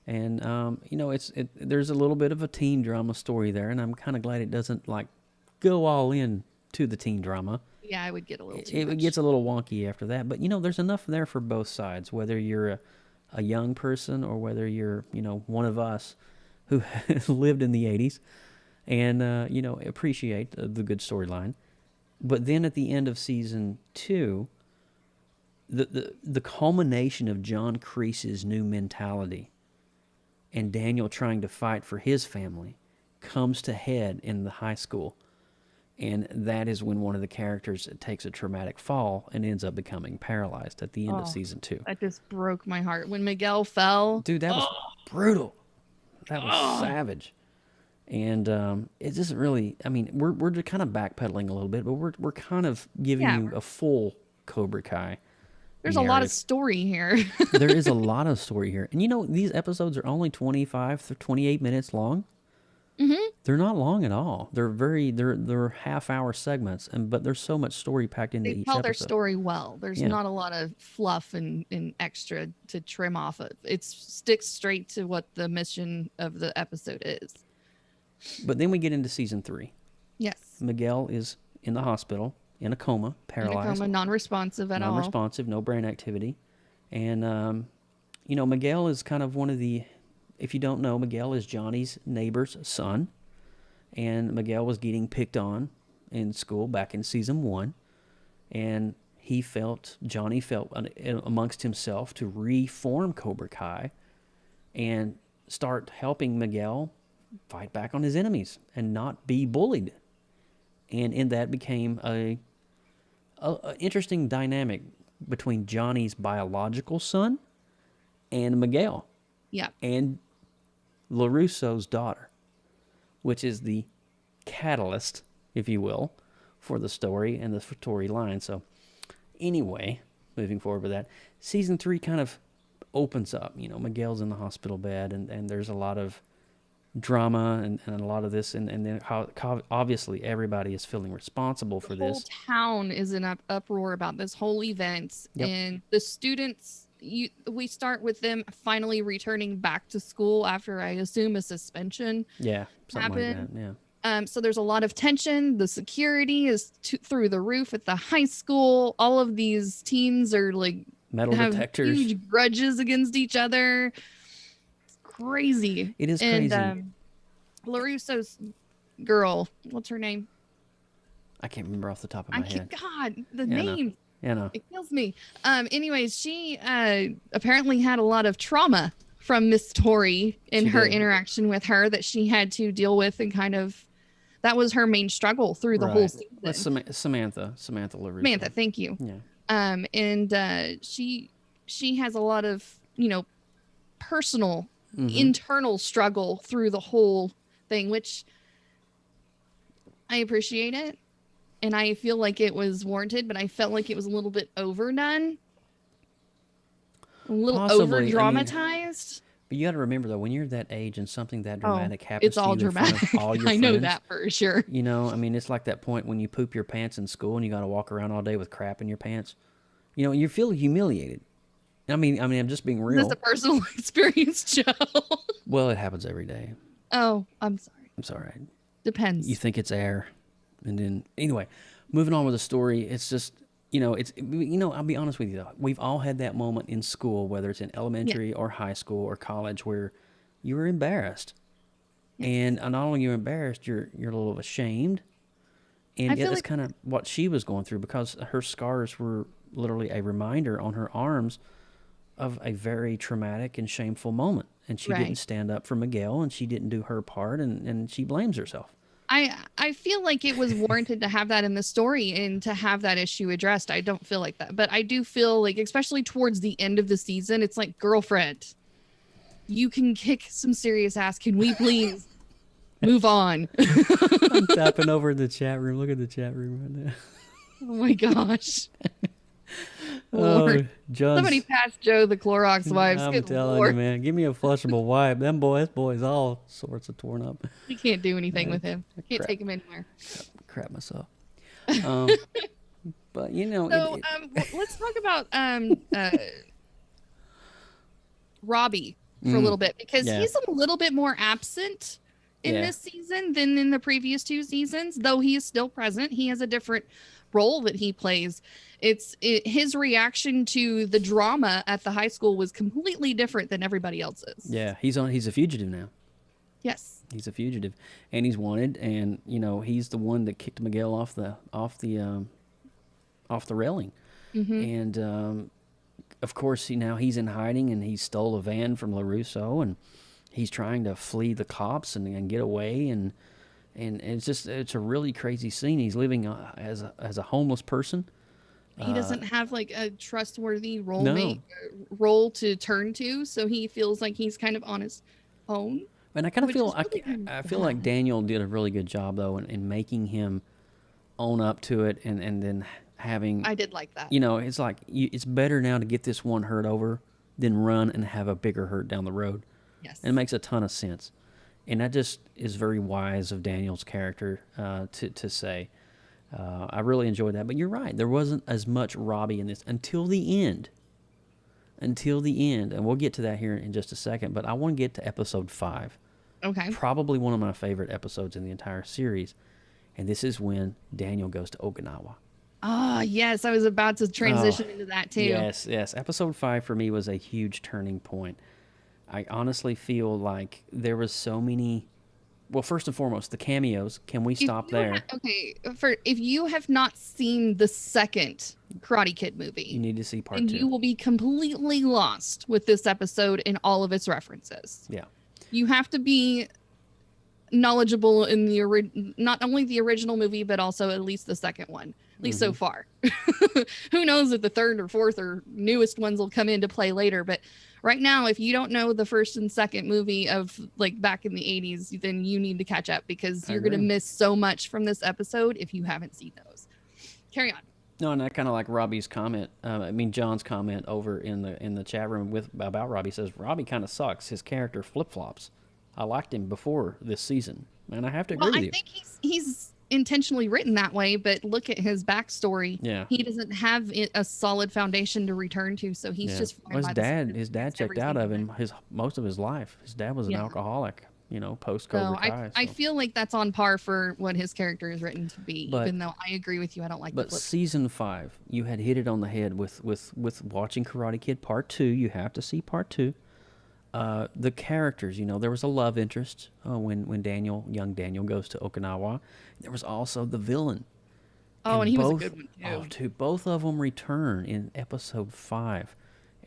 And there's a little bit of a teen drama story there, and I'm kind of glad it doesn't go all in to the teen drama. Yeah, I would get a little too It much. gets a little wonky after that, but there's enough there for both sides, whether you're a young person or whether you're one of us who lived in the 80s. And, appreciate the good storyline. But then at the end of season 2, the culmination of John Kreese's new mentality and Daniel trying to fight for his family comes to head in the high school. And that is when one of the characters takes a traumatic fall and ends up becoming paralyzed at the end of season 2. That just broke my heart. When Miguel fell. Dude, that was brutal. That was savage. And it doesn't really, I mean, we're just kind of backpedaling a little bit, but we're kind of giving you a full Cobra Kai. There's a lot of story here. There is a lot of story here. And you know, these episodes are only 25 to 28 minutes long. Mm-hmm. They're not long at all. They're half-hour segments, but there's so much story packed into each episode. They tell their story well. There's not a lot of fluff and extra to trim off of. It sticks straight to what the mission of the episode is. But then we get into season 3. Yes. Miguel is in the hospital, in a coma, paralyzed. In a coma, non-responsive at all. Non-responsive, no brain activity. And, you know, Miguel is kind of one of the... If you don't know, Miguel is Johnny's neighbor's son, and Miguel was getting picked on in school back in season 1, and Johnny felt amongst himself to reform Cobra Kai and start helping Miguel fight back on his enemies and not be bullied. And in that became a interesting dynamic between Johnny's biological son and Miguel. Yeah. And LaRusso's daughter, which is the catalyst, if you will, for the story and the storyline. So anyway, moving forward with that, season 3 kind of opens up. You know, Miguel's in the hospital bed, and there's a lot of drama and a lot of this, and then how obviously everybody is feeling responsible for this. The whole town is in uproar about this whole event, and the students... we start with them finally returning back to school after, I assume, a suspension. Yeah, something happened. like that. Yeah. So there's a lot of tension. The security is through the roof at the high school. All of these teens are like metal detectors, huge grudges against each other. It's crazy. It is crazy. And LaRusso's girl, what's her name? I can't remember off the top of my head. God, the name. No. Yeah, no. It kills me. Anyways, she apparently had a lot of trauma from Miss Tori in her interaction with her that she had to deal with, and kind of that was her main struggle through the whole season. That's Samantha LaRusso. Samantha, thank you. Yeah. And she has a lot of, you know, personal, internal struggle through the whole thing, which I appreciate it. And I feel like it was warranted, but I felt like it was a little bit overdone. A little over-dramatized. But you got to remember, though, when you're that age and something that dramatic happens it's all to you dramatic. in front of all your I friends, know that for sure. You know, I mean, it's like that point when you poop your pants in school and you got to walk around all day with crap in your pants. You know, you feel humiliated. I mean, I'm just being real. Is this a personal experience, Joe? Well, it happens every day. Oh, I'm sorry. I'm sorry. Depends. You think it's air. And then, anyway, moving on with the story, it's just, I'll be honest with you, though. We've all had that moment in school, whether it's in elementary or high school or college, where you were embarrassed. Yes. And not only you're embarrassed, you're a little ashamed. And that's kind of what she was going through, because her scars were literally a reminder on her arms of a very traumatic and shameful moment. And she didn't stand up for Miguel, and she didn't do her part, and she blames herself. I feel like it was warranted to have that in the story and to have that issue addressed. I don't feel like that, but I do feel like, especially towards the end of the season, it's like, girlfriend, you can kick some serious ass. Can we please move on? I'm tapping over in the chat room. Look at the chat room right now. Oh my gosh. Lord. Oh, somebody passed Joe the Clorox wipes. I'm telling you, man. Give me a flushable wipe. This boy's all sorts of torn up. You can't do anything with him. Can't take him anywhere. Crap myself. But So let's talk about Robbie for a little bit, because he's a little bit more absent in this season than in the previous 2 seasons. Though he is still present, he has a different role that he plays. His reaction to the drama at the high school was completely different than everybody else's. Yeah, he's a fugitive now. Yes, he's a fugitive, and he's wanted, and he's the one that kicked Miguel off the railing, and of course he's in hiding, and he stole a van from LaRusso, and he's trying to flee the cops and get away, and and it's a really crazy scene. He's living as a homeless person. He doesn't have like a trustworthy No. role to turn to, so he feels like he's kind of on his own. And I kind of Which feel is really kind I of feel like bad. Daniel did a really good job though in making him own up to it, and then having I did like that. you know, it's like it's better now to get this one hurt over than run and have a bigger hurt down the road. Yes. And it makes a ton of sense. And that just is very wise of Daniel's character to say. I really enjoyed that. But you're right. There wasn't as much Robbie in this until the end. Until the end. And we'll get to that here in just a second. But I want to get to episode 5. Okay. Probably one of my favorite episodes in the entire series. And this is when Daniel goes to Okinawa. Ah, yes. I was about to transition into that too. Yes, yes. Episode 5 for me was a huge turning point. I honestly feel like there was so many. Well, first and foremost, the cameos. Can we stop there? If you have not seen the second Karate Kid You movie, need to see part then 2. you will be completely lost with this episode and all of its references. Yeah. You have to be knowledgeable in not only the original movie, but also at least the second one, at least so far. Who knows if the third or fourth or newest ones will come into play later, but right now, if you don't know the first and second movie of like back in the 80s, then you need to catch up because you're going to miss so much from this episode if you haven't seen those. Carry on. No, and I kind of like Robbie's comment. John's comment over in the chat room about Robbie says Robbie kind of sucks. His character flip flops. I liked him before this season, and I have to agree with you. I think he's intentionally written that way, but look at his backstory. Yeah. He doesn't have a solid foundation to return to, so he's just Well, his dad checked out of him most of his life. His dad was an alcoholic, post Cobra Kai. I feel like that's on par for what his character is written to be, even though I agree with you, I don't like the But flip. season 5, you had hit it on the head with watching Karate Kid Part 2. You have to see Part 2. The characters, there was a love interest when young Daniel goes to Okinawa. There was also the villain. And he was a good one too. Both of them return in episode 5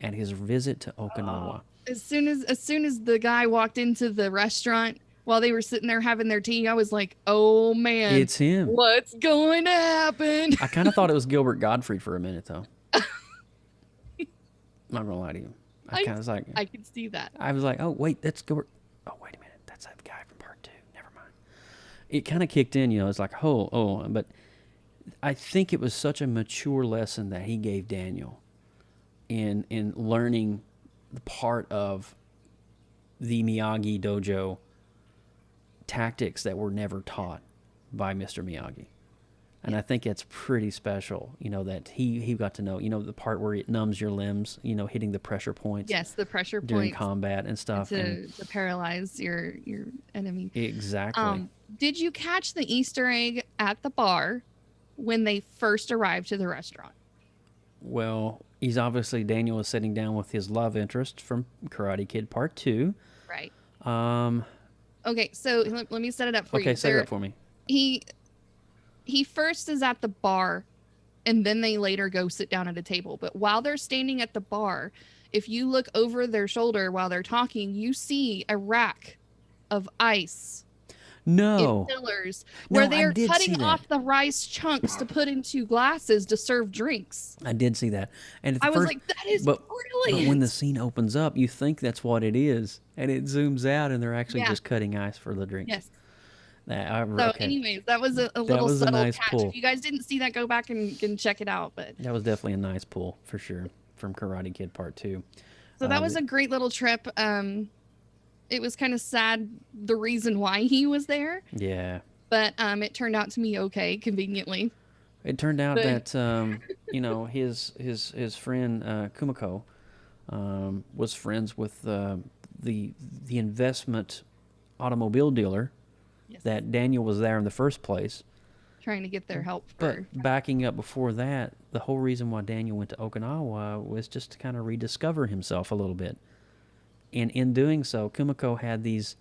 and his visit to Okinawa. As soon as the guy walked into the restaurant while they were sitting there having their tea, I was like, "Oh man, It's him." What's going to happen?" I kind of thought it was Gilbert Gottfried for a minute, though. I'm not gonna lie to you. I kind of was like, I could see that. I was like, oh wait, that's Gilbert. Oh wait a minute, that's that guy from Part 2. Never mind. It kind of kicked in, it's like, but I think it was such a mature lesson that he gave Daniel in learning the part of the Miyagi dojo tactics that were never taught by Mr. Miyagi. And I think it's pretty special, that he got to know, the part where it numbs your limbs, hitting the pressure points. Yes, the pressure during points combat and stuff. to paralyze your enemy. Exactly. Did you catch the Easter egg at the bar when they first arrived to the restaurant? Well, Daniel is sitting down with his love interest from Karate Kid Part 2. Right. Um. Okay, so let me set it up for you. Okay, set it up for me. He first is at the bar, and then they later go sit down at a table. But while they're standing at the bar, if you look over their shoulder while they're talking, you see a rack of ice. No. In pillars where they are cutting off the rice chunks to put into glasses to serve drinks. I did see that. And I was like, that is brilliant. But when the scene opens up, you think that's what it is. And it zooms out, and they're actually just cutting ice for the drinks. Yes. Anyways, that was a little subtle nice catch. pull. If you guys didn't see that, go back and check it out. But that was definitely a nice pull for sure from Karate Kid Part 2. So that was a great little trip. It was kind of sad the reason why he was there. Yeah. But it turned out to be okay, conveniently. It turned out that his friend Kumiko was friends with the investment automobile dealer. Yes. That Daniel was there in the first place. Trying to get their help. But backing up before that, the whole reason why Daniel went to Okinawa was just to kind of rediscover himself a little bit. And in doing so, Kumiko had these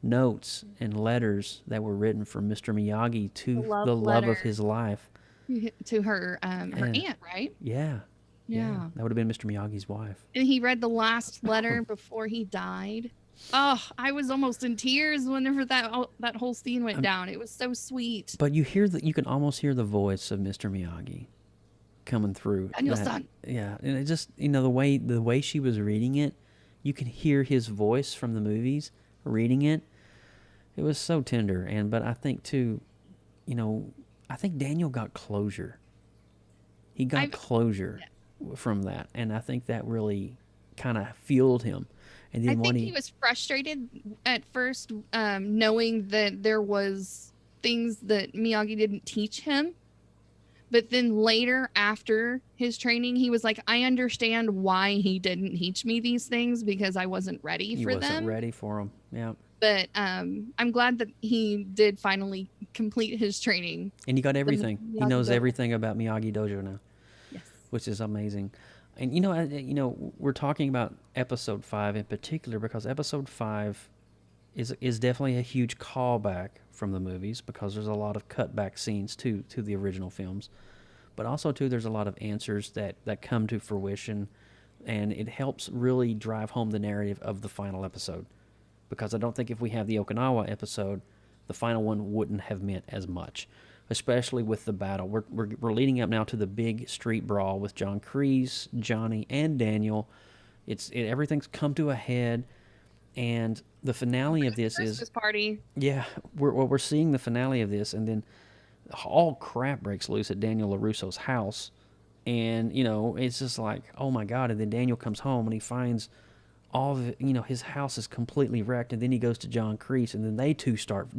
notes and letters that were written from Mr. Miyagi to the love of his life. To her aunt, right? Yeah. Yeah. That would have been Mr. Miyagi's wife. And he read the last letter before he died. I was almost in tears whenever that whole scene went down. It was so sweet. But you can almost hear the voice of Mr. Miyagi coming through. Daniel-san. Yeah, and it just, the way she was reading it, you can hear his voice from the movies reading it. It was so tender, but I think too, I think Daniel got closure. He got closure from that, and I think that really kind of fueled him. And then I think he was frustrated at first, knowing that there was things that Miyagi didn't teach him. But then later, after his training, he was like, I understand why he didn't teach me these things because I wasn't ready for them. He wasn't ready for them, yeah. But I'm glad that he did finally complete his training. And he got everything. He knows everything about Miyagi Dojo now. Yes. Which is amazing. And, we're talking about Episode 5 in particular because Episode 5 is definitely a huge callback from the movies because there's a lot of cutback scenes to the original films. But also, too, there's a lot of answers that come to fruition, and it helps really drive home the narrative of the final episode. Because I don't think if we have the Okinawa episode, the final one wouldn't have meant as much, especially with the battle. We're leading up now to the big street brawl with John Kreese, Johnny, and Daniel. Everything's come to a head, and the finale of this is Christmas party. Yeah, we're seeing the finale of this, and then all crap breaks loose at Daniel LaRusso's house, and it's just like, oh my God! And then Daniel comes home and he finds all of it, his house is completely wrecked, and then he goes to John Kreese, and then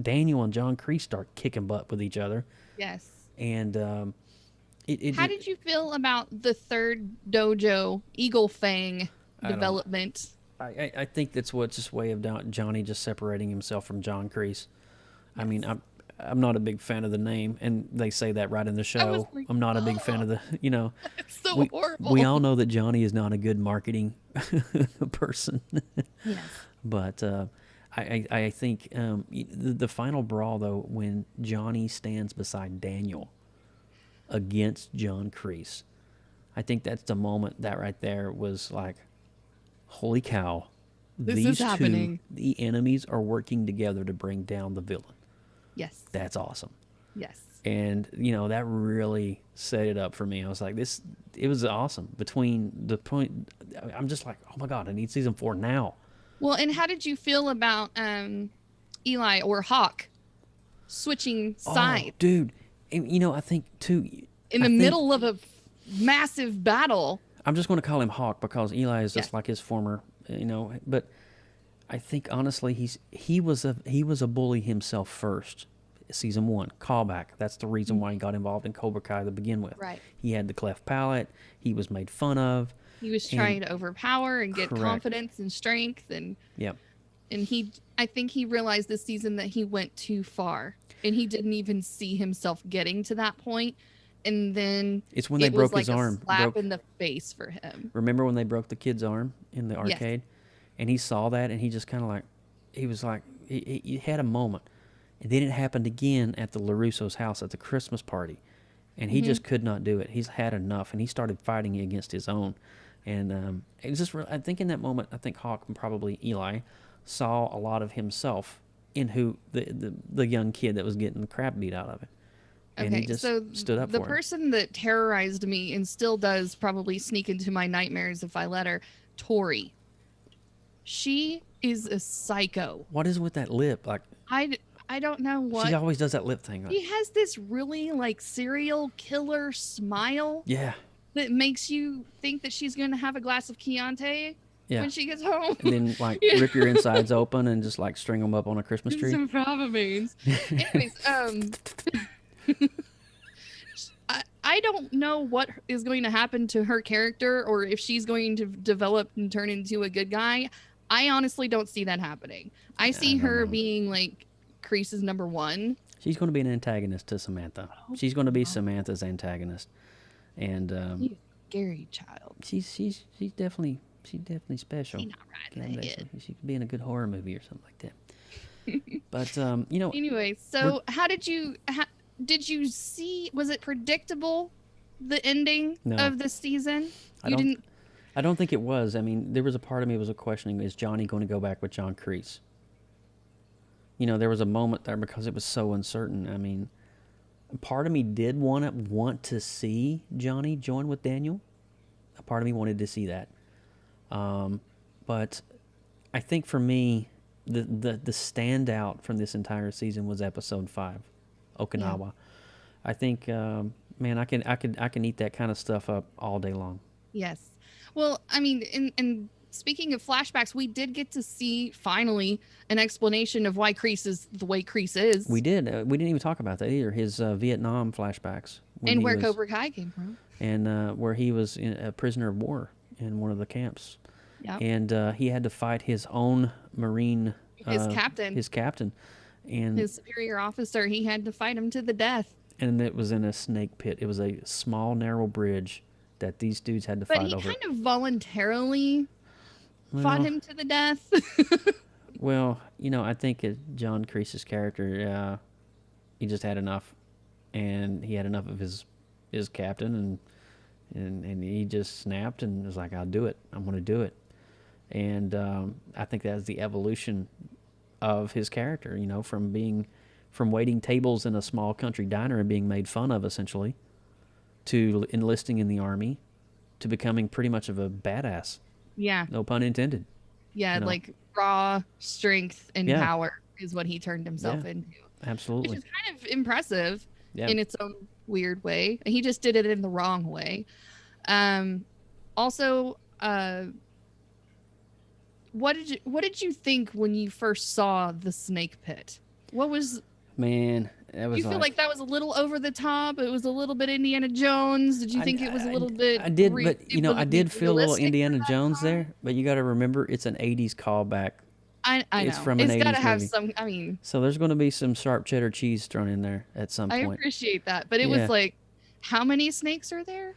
Daniel and John Kreese start kicking butt with each other. Yes. And how did you feel about the third dojo, Eagle Fang development? I think that's just a way of Johnny just separating himself from John Kreese. Yes. I mean, I'm not a big fan of the name, and they say that right in the show. Like, I'm not a big fan of the, It's so horrible. We all know that Johnny is not a good marketing person. Yes. But I think the final brawl, though, when Johnny stands beside Daniel against John Kreese, I think that's the moment that right there was like, holy cow. This is happening. The enemies are working together to bring down the villain. Yes. That's awesome. Yes. And, that really set it up for me. I was like, it was awesome. Between the point, I'm just like, oh my God, I need season 4 now. Well, and how did you feel about Eli or Hawk switching sides? Oh, dude. And, I think, too. In the middle of a massive battle. I'm just going to call him Hawk because Eli is just like his former, but I think honestly he was a bully himself first. Season 1 callback. That's the reason why he got involved in Cobra Kai to begin with. Right. He had the cleft palate. He was made fun of. He was trying to overpower and get confidence and strength, and I think he realized this season that he went too far, and he didn't even see himself getting to that point. And then it's when they broke his arm. Slap in the face for him. Remember when they broke the kid's arm in the arcade? Yes. And he saw that, and he just kind of like, he had a moment. And then it happened again at the LaRusso's house at the Christmas party. And he just could not do it. He's had enough, and he started fighting against his own. And it was just, I think in that moment, I think Hawk and probably Eli saw a lot of himself in the young kid that was getting the crap beat out of it. And he just stood up for him. The person that terrorized me and still does probably sneak into my nightmares if I let her, Tori. She is a psycho. What is with that lip? Like I don't know what. She always does that lip thing. She has this really like serial killer smile. Yeah. That makes you think that she's going to have a glass of Chianti when she gets home. And then like rip your insides open and just like string them up on a Christmas tree. Some fava beans. Anyways, I don't know what is going to happen to her character or if she's going to develop and turn into a good guy. I honestly don't see that happening. I see her being like Kreese's number 1. She's going to be an antagonist to Samantha. She's going to be Samantha's antagonist. And she's a scary child. She's definitely special. She's not right in the head. She could be in a good horror movie or something like that. But Anyway, so how did you see? Was it predictable, the ending of the season? I don't think it was. I mean, there was a part of me that was questioning, is Johnny going to go back with John Kreese? There was a moment there because it was so uncertain. I mean, part of me did want to see Johnny join with Daniel. A part of me wanted to see that. But I think for me, the standout from this entire season was episode 5, Okinawa. Yeah. I think, man, I can eat that kind of stuff up all day long. Yes. Well, I mean, and speaking of flashbacks, we did get to see finally an explanation of why Kreese is the way Kreese is. We did. We didn't even talk about that either. His Vietnam flashbacks. And where Cobra Kai came from. And where he was a prisoner of war in one of the camps. Yep. And he had to fight his own Marine... His captain. And his superior officer. He had to fight him to the death. And it was in a snake pit. It was a small, narrow bridge that these dudes had to fight over. But he kind of voluntarily fought him to the death. Well, I think John Kreese's character, he just had enough. And he had enough of his captain, and he just snapped and was like, I'll do it. I'm going to do it. And I think that's the evolution of his character, from waiting tables in a small country diner and being made fun of, essentially, to enlisting in the army, to becoming pretty much of a badass. Yeah. No pun intended. Yeah, like raw strength and power is what he turned himself into. Absolutely. Which is kind of impressive in its own weird way. He just did it in the wrong way. Also, what did you think when you first saw the snake pit? What was... Man, that was. You feel like that was a little over the top? It was a little bit Indiana Jones. Did you think it was a little bit? I did, but I did feel a little Indiana Jones there. But you got to remember, it's an '80s callback. I know. It's from an '80s movie. It's got to have some. I mean, so there's going to be some sharp cheddar cheese thrown in there at some point. I appreciate that, but it was like, how many snakes are there?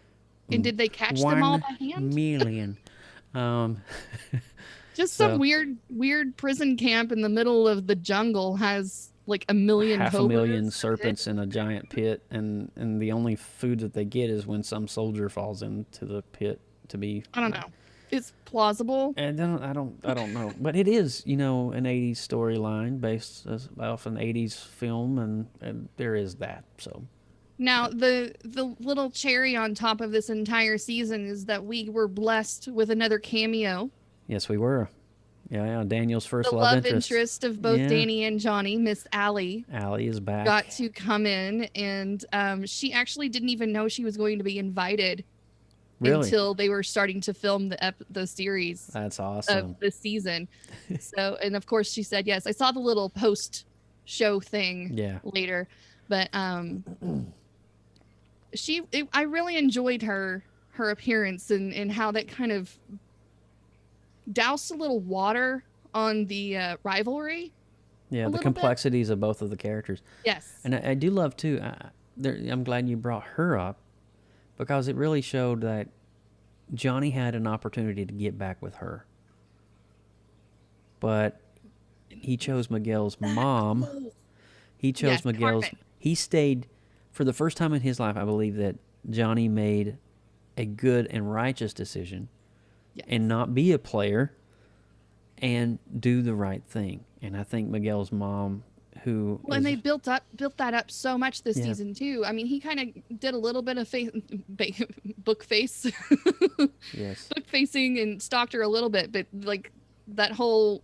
And did they catch them all by hand? 1 million. Just some weird prison camp in the middle of the jungle has like a million half a million serpents in a giant pit, and the only food that they get is when some soldier falls into the pit to be... I don't know. It's plausible. And I don't know. But it is, an 80s storyline based off an 80s film, and there is that, so... Now, the little cherry on top of this entire season is that we were blessed with another cameo. Yes, we were. Yeah, Daniel's first the love interest of both Danny and Johnny, Miss Allie. Allie is back. Got to come in, and she actually didn't even know she was going to be invited until they were starting to film the series. That's awesome. Of the season. So, and of course she said yes. I saw the little post-show thing later, but I really enjoyed her appearance and how that kind of doused a little water on the rivalry. Yeah, the complexities of both of the characters. Yes. And I do love, too, I'm glad you brought her up, because it really showed that Johnny had an opportunity to get back with her. But he chose Miguel's mom. He chose Miguel's... He stayed... For the first time in his life, I believe that Johnny made a good and righteous decision and not be a player and do the right thing. And I think Miguel's mom, and they built that up so much this season too. I mean, he kind of did a little bit of book face, book facing, and stalked her a little bit. But like that whole,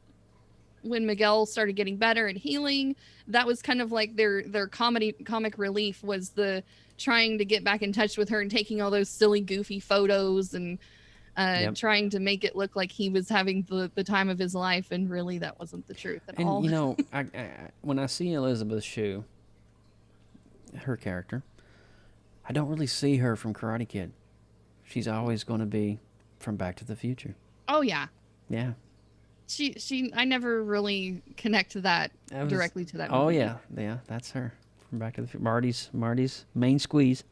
when Miguel started getting better and healing, that was kind of like their comic relief, was the trying to get back in touch with her and taking all those silly, goofy photos and trying to make it look like he was having the time of his life, and really that wasn't the truth at all. And I when I see Elizabeth Shue, her character, I don't really see her from Karate Kid. She's always going to be from Back to the Future. Oh yeah. Yeah. She I never really connect that directly to that movie. Oh yeah, that's her from Back to the Future. Marty's main squeeze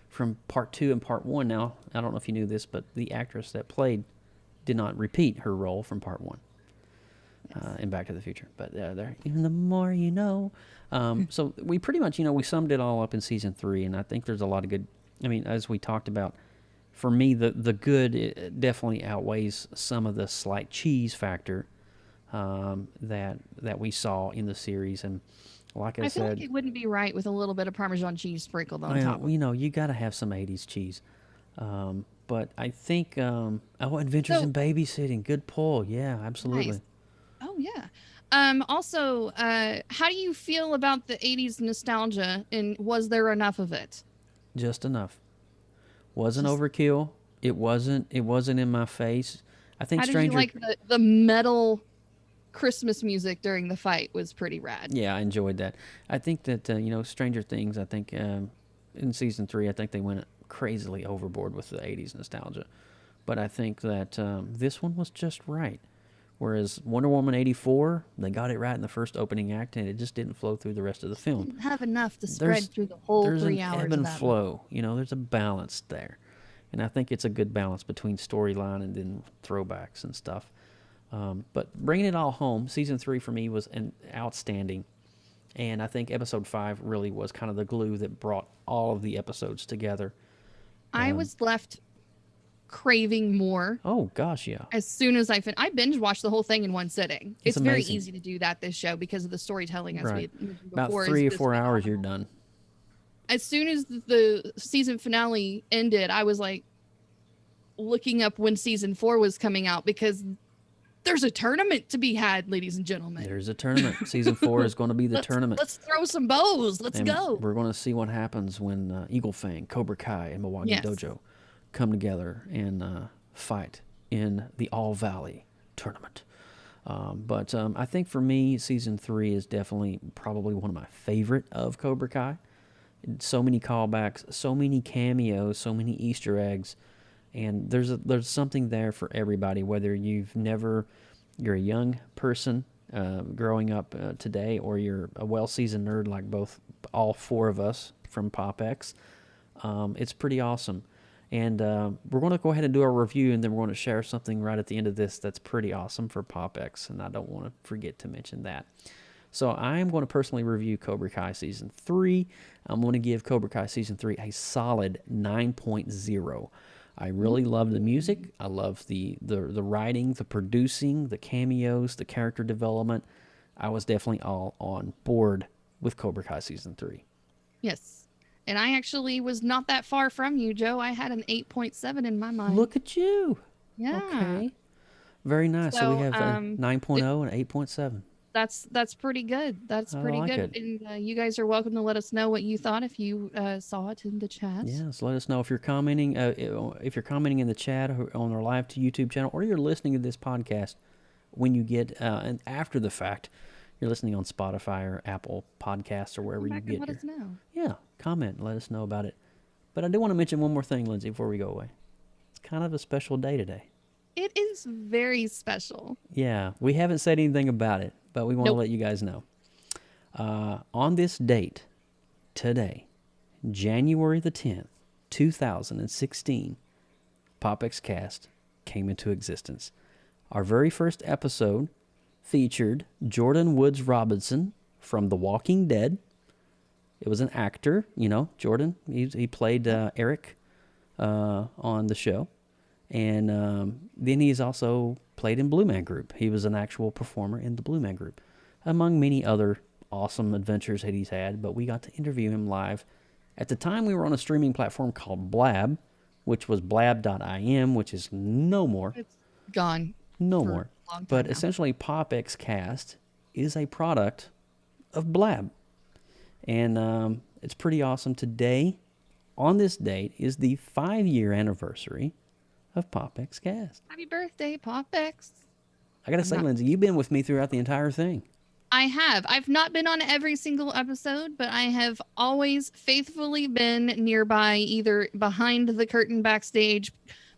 from part 2 and part 1. Now, I don't know if you knew this, but the actress that played did not repeat her role from part 1 in Back to the Future. But there, even the more you know. So we pretty much, we summed it all up in season 3, and I think there's a lot of good. I mean, as we talked about, for me, the good definitely outweighs some of the slight cheese factor that we saw in the series. And like I feel said, like it wouldn't be right with a little bit of Parmesan cheese sprinkled on top. you know, you got to have some 80s cheese. But I think, Adventures in Babysitting, good pull. Yeah, absolutely. Nice. Oh, yeah. Also, how do you feel about the 80s nostalgia, and was there enough of it? Just enough. Wasn't overkill. It wasn't in my face. I think how did you like the metal Christmas music during the fight was pretty rad. Yeah, I enjoyed that. I think that, Stranger Things, I think in season 3, I think they went crazily overboard with the 80s nostalgia. But I think that this one was just right. Whereas Wonder Woman 84, they got it right in the first opening act, and it just didn't flow through the rest of the film. Didn't have enough to spread through the whole 3 hours. There's an ebb and flow. There's a balance there. And I think it's a good balance between storyline and then throwbacks and stuff. But bringing it all home, season 3 for me was outstanding. And I think episode 5 really was kind of the glue that brought all of the episodes together. I was left craving more. Oh gosh, yeah. As soon as I binge watched the whole thing in one sitting. It's very amazing. easy to do that this show because of the storytelling as right. we mentioned before. About 3 or 4 hours, you're done. As soon as the season finale ended, I was like looking up when season 4 was coming out because there's a tournament to be had, ladies and gentlemen. There's a tournament. Season 4 is going to be the tournament. Let's throw some bows. Let's go. We're going to see what happens when Eagle Fang, Cobra Kai, and Milwaukee Dojo come together and fight in the All Valley tournament. But I think for me, season 3 is definitely probably one of my favorite of Cobra Kai. So many callbacks, so many cameos, so many Easter eggs. And there's something there for everybody, whether you're a young person growing up today, or you're a well-seasoned nerd like all 4 of us from PopX. It's pretty awesome. And we're going to go ahead and do our review, and then we're going to share something right at the end of this that's pretty awesome for PopX, and I don't want to forget to mention that. So I am going to personally review Cobra Kai Season 3. I'm going to give Cobra Kai Season 3 a solid 9.0. I really love the music. I love the writing, the producing, the cameos, the character development. I was definitely all on board with Cobra Kai Season 3. Yes. And I actually was not that far from you, Joe. I had an 8.7 in my mind. Look at you. Yeah. Okay. Very nice. So we have a 9.0 and 8.7. That's pretty good. That's pretty good. And you guys are welcome to let us know what you thought if you saw it in the chat. Yes, let us know if you're commenting. If you're commenting in the chat or on our live to YouTube channel, or you're listening to this podcast when you get and after the fact, you're listening on Spotify or Apple Podcasts or wherever you get. Let us know. Yeah, comment and let us know about it. But I do want to mention one more thing, Lindsay, before we go away. It's kind of a special day today. It is very special. Yeah, we haven't said anything about it, but we want to let you guys know. On this date, today, January the 10th, 2016, PopXcast came into existence. Our very first episode featured Jordan Woods Robinson from The Walking Dead. It was an actor, Jordan. He played Eric on the show. And then he's also played in Blue Man Group. He was an actual performer in the Blue Man Group, among many other awesome adventures that he's had. But we got to interview him live. At the time, we were on a streaming platform called Blab, which was blab.im, which is no more. It's gone. No more. But now. Essentially, PopXcast is a product of Blab. And it's pretty awesome. Today, on this date, is the 5-year anniversary of PopXcast. Happy birthday, PopX. I gotta say, Lindsay, you've been with me throughout the entire thing. I have. I've not been on every single episode, but I have always faithfully been nearby, either behind the curtain backstage,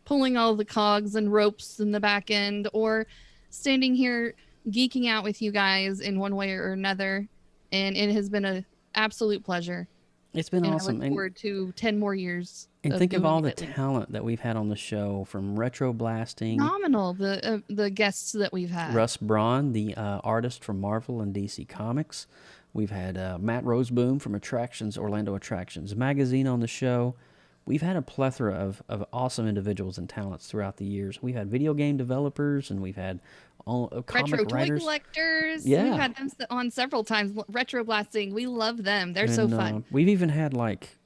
pulling all the cogs and ropes in the back end, or standing here geeking out with you guys in one way or another. And it has been an absolute pleasure. It's been and awesome. I look forward to 10 more years. And think of all the talent that we've had on the show, from Retro Blasting. Phenomenal, the guests that we've had. Russ Braun, the artist from Marvel and DC Comics. We've had Matt Roseboom from Orlando Attractions Magazine on the show. we've had a plethora of awesome individuals and talents throughout the years. We've had video game developers, and we've had comic Retro writers. toy collectors. Yeah. We've had them on several times. Retro Blasting. We love them. They're so fun. We've even had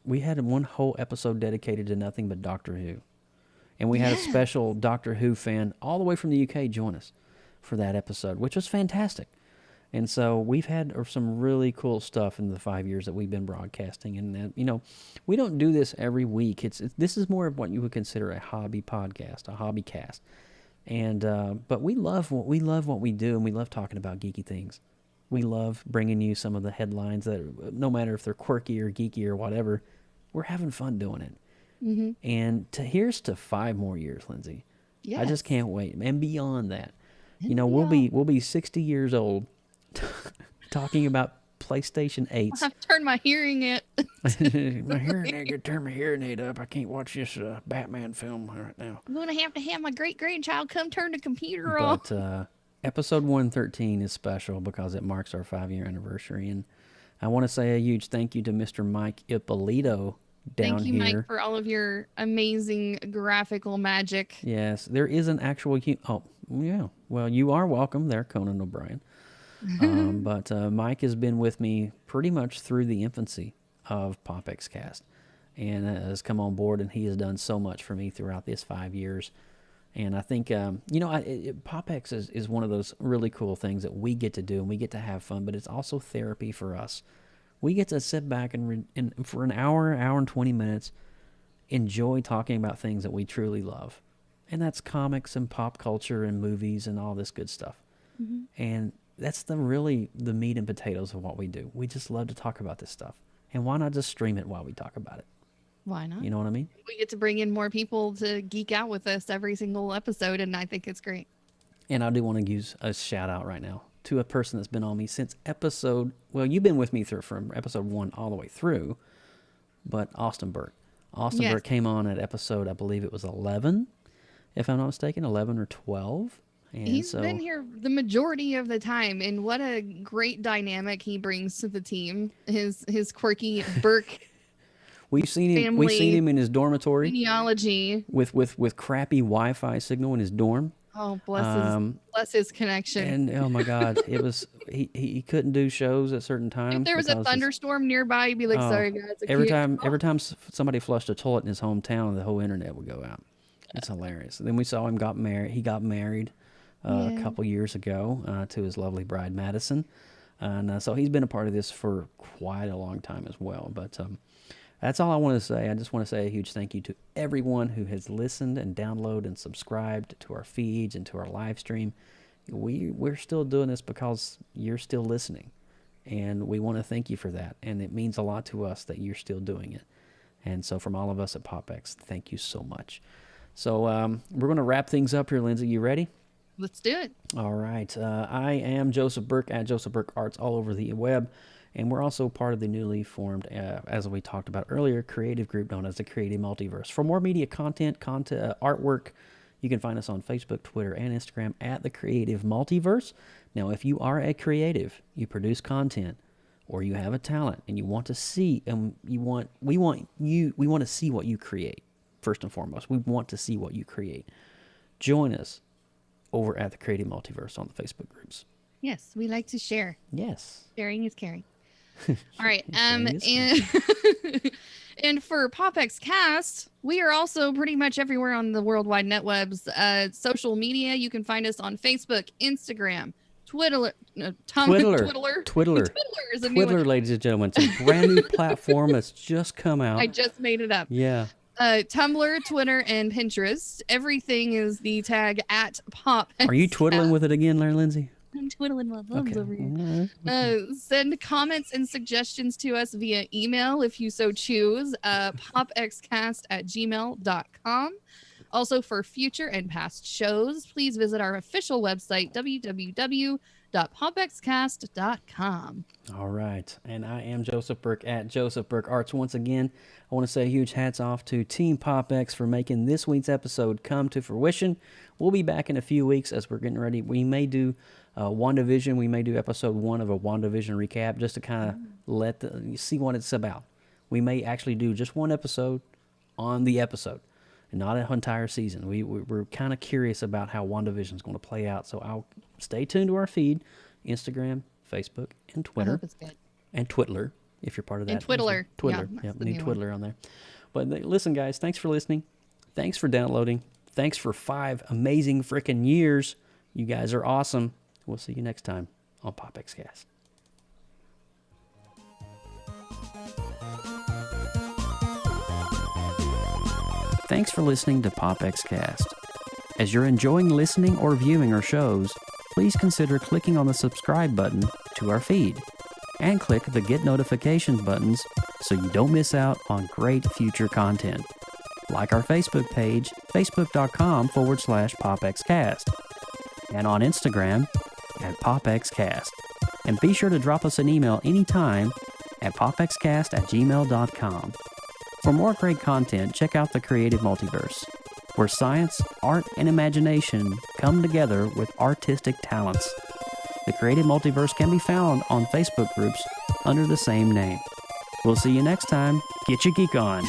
we had one whole episode dedicated to nothing but Doctor Who. And we had a special Doctor Who fan all the way from the UK join us for that episode, which was fantastic. And so we've had some really cool stuff in the 5 years that we've been broadcasting. And, we don't do this every week. This is more of what you would consider a hobby podcast, a hobby cast. And but we love what we do, and we love talking about geeky things. We love bringing you some of the headlines that, no matter if they're quirky or geeky or whatever, we're having fun doing it. Mm-hmm. And here's to 5 more years, Lindsay. Yes. I just can't wait. And beyond that, we'll be 60 years old talking about PlayStation 8s. I've turned my hearing aid. My hearing aid, turn my hearing aid up. I can't watch this Batman film right now. I'm going to have my great-grandchild come turn the computer off. But episode 113 is special because it marks our 5-year anniversary. And I want to say a huge thank you to Mr. Mike Ippolito down here. Thank you, Mike, for all of your amazing graphical magic. Yes, there is an actual... Oh, yeah. Well, you are welcome there, Conan O'Brien. But Mike has been with me pretty much through the infancy of PopXcast, and has come on board, and he has done so much for me throughout this 5 years. And I think, PopX is one of those really cool things that we get to do, and we get to have fun, but it's also therapy for us. We get to sit back and for an hour and 20 minutes, enjoy talking about things that we truly love. And that's comics and pop culture and movies and all this good stuff. Mm-hmm. And that's the meat and potatoes of what we do. We just love to talk about this stuff. And why not just stream it while we talk about it? Why not? You know what I mean? We get to bring in more people to geek out with us every single episode, and I think it's great. And I do want to use a shout out right now to a person that's been on me since you've been with me from episode 1 all the way through, but Austin Burke. Austin Burke came on at episode, I believe it was 11, if I'm not mistaken, 11 or 12. And He's been here the majority of the time, and what a great dynamic he brings to the team. His quirky Burke we've seen him in his dormitory genealogy with crappy Wi-Fi signal in his dorm. Oh, bless his connection. And oh my God, it was he couldn't do shows at certain times. If there was a thunderstorm nearby, he'd be like, "Sorry guys." Every time somebody flushed a toilet in his hometown, the whole internet would go out. It's hilarious. Then we saw him got married. He got married a couple years ago to his lovely bride Madison, and so he's been a part of this for quite a long time as well. But that's all I want to say. I just want to say a huge thank you to everyone who has listened and downloaded and subscribed to our feeds and to our live stream. We're still doing this because you're still listening, and we want to thank you for that. And it means a lot to us that you're still doing it. And so from all of us at PopX, thank you so much. So we're going to wrap things up here, Lindsay. You ready? Let's do it. All right. I am Joseph Burke at Joseph Burke Arts all over the web. And we're also part of the newly formed, as we talked about earlier, creative group known as the Creative Multiverse. For more media content, artwork, you can find us on Facebook, Twitter, and Instagram at the Creative Multiverse. Now, if you are a creative, you produce content, or you have a talent, and you want to see, we want to see what you create. First and foremost, we want to see what you create. Join us over at the Creative Multiverse on the Facebook groups. Yes, we like to share. Yes, sharing is caring. All right. And for PopX Cast, we are also pretty much everywhere on the worldwide netwebs. Social media, you can find us on Facebook, Instagram, Twitter, ladies and gentlemen. It's a brand new platform that's just come out. I just made it up. Yeah. Tumblr, Twitter, and Pinterest. Everything is the tag at PopX. Are you twiddling with it again, Larry Lindsay? I'm twiddling my thumbs over here. Send comments and suggestions to us via email if you so choose. popxcast@gmail.com. Also, for future and past shows, please visit our official website, www.popxcast.com. All right. And I am Joseph Burke at Joseph Burke Arts. Once again, I want to say a huge hats off to Team PopX for making this week's episode come to fruition. We'll be back in a few weeks as we're getting ready. We may do WandaVision. We may do episode 1 of a WandaVision recap just to kind of see what it's about. We may actually do just one episode on the episode, and not an entire season. We're kind of curious about how WandaVision is going to play out, so I'll stay tuned to our feed, Instagram, Facebook, and Twitter. I hope it's good. And Twiddler, if you're part of that. And Twiddler. Twiddler. Yeah, we need Twiddler on there. But listen, guys, thanks for listening. Thanks for downloading. Thanks for 5 amazing freaking years. You guys are awesome. We'll see you next time on PopXcast. Thanks for listening to PopXcast. As you're enjoying listening or viewing our shows, please consider clicking on the subscribe button to our feed and click the get notifications buttons so you don't miss out on great future content. Like our Facebook page, facebook.com/PopXcast, and on Instagram at PopXcast. And be sure to drop us an email anytime at popxcast@gmail.com. For more great content, check out the Creative Multiverse, where science, art, and imagination come together with artistic talents. The Creative Multiverse can be found on Facebook groups under the same name. We'll see you next time. Get your geek on.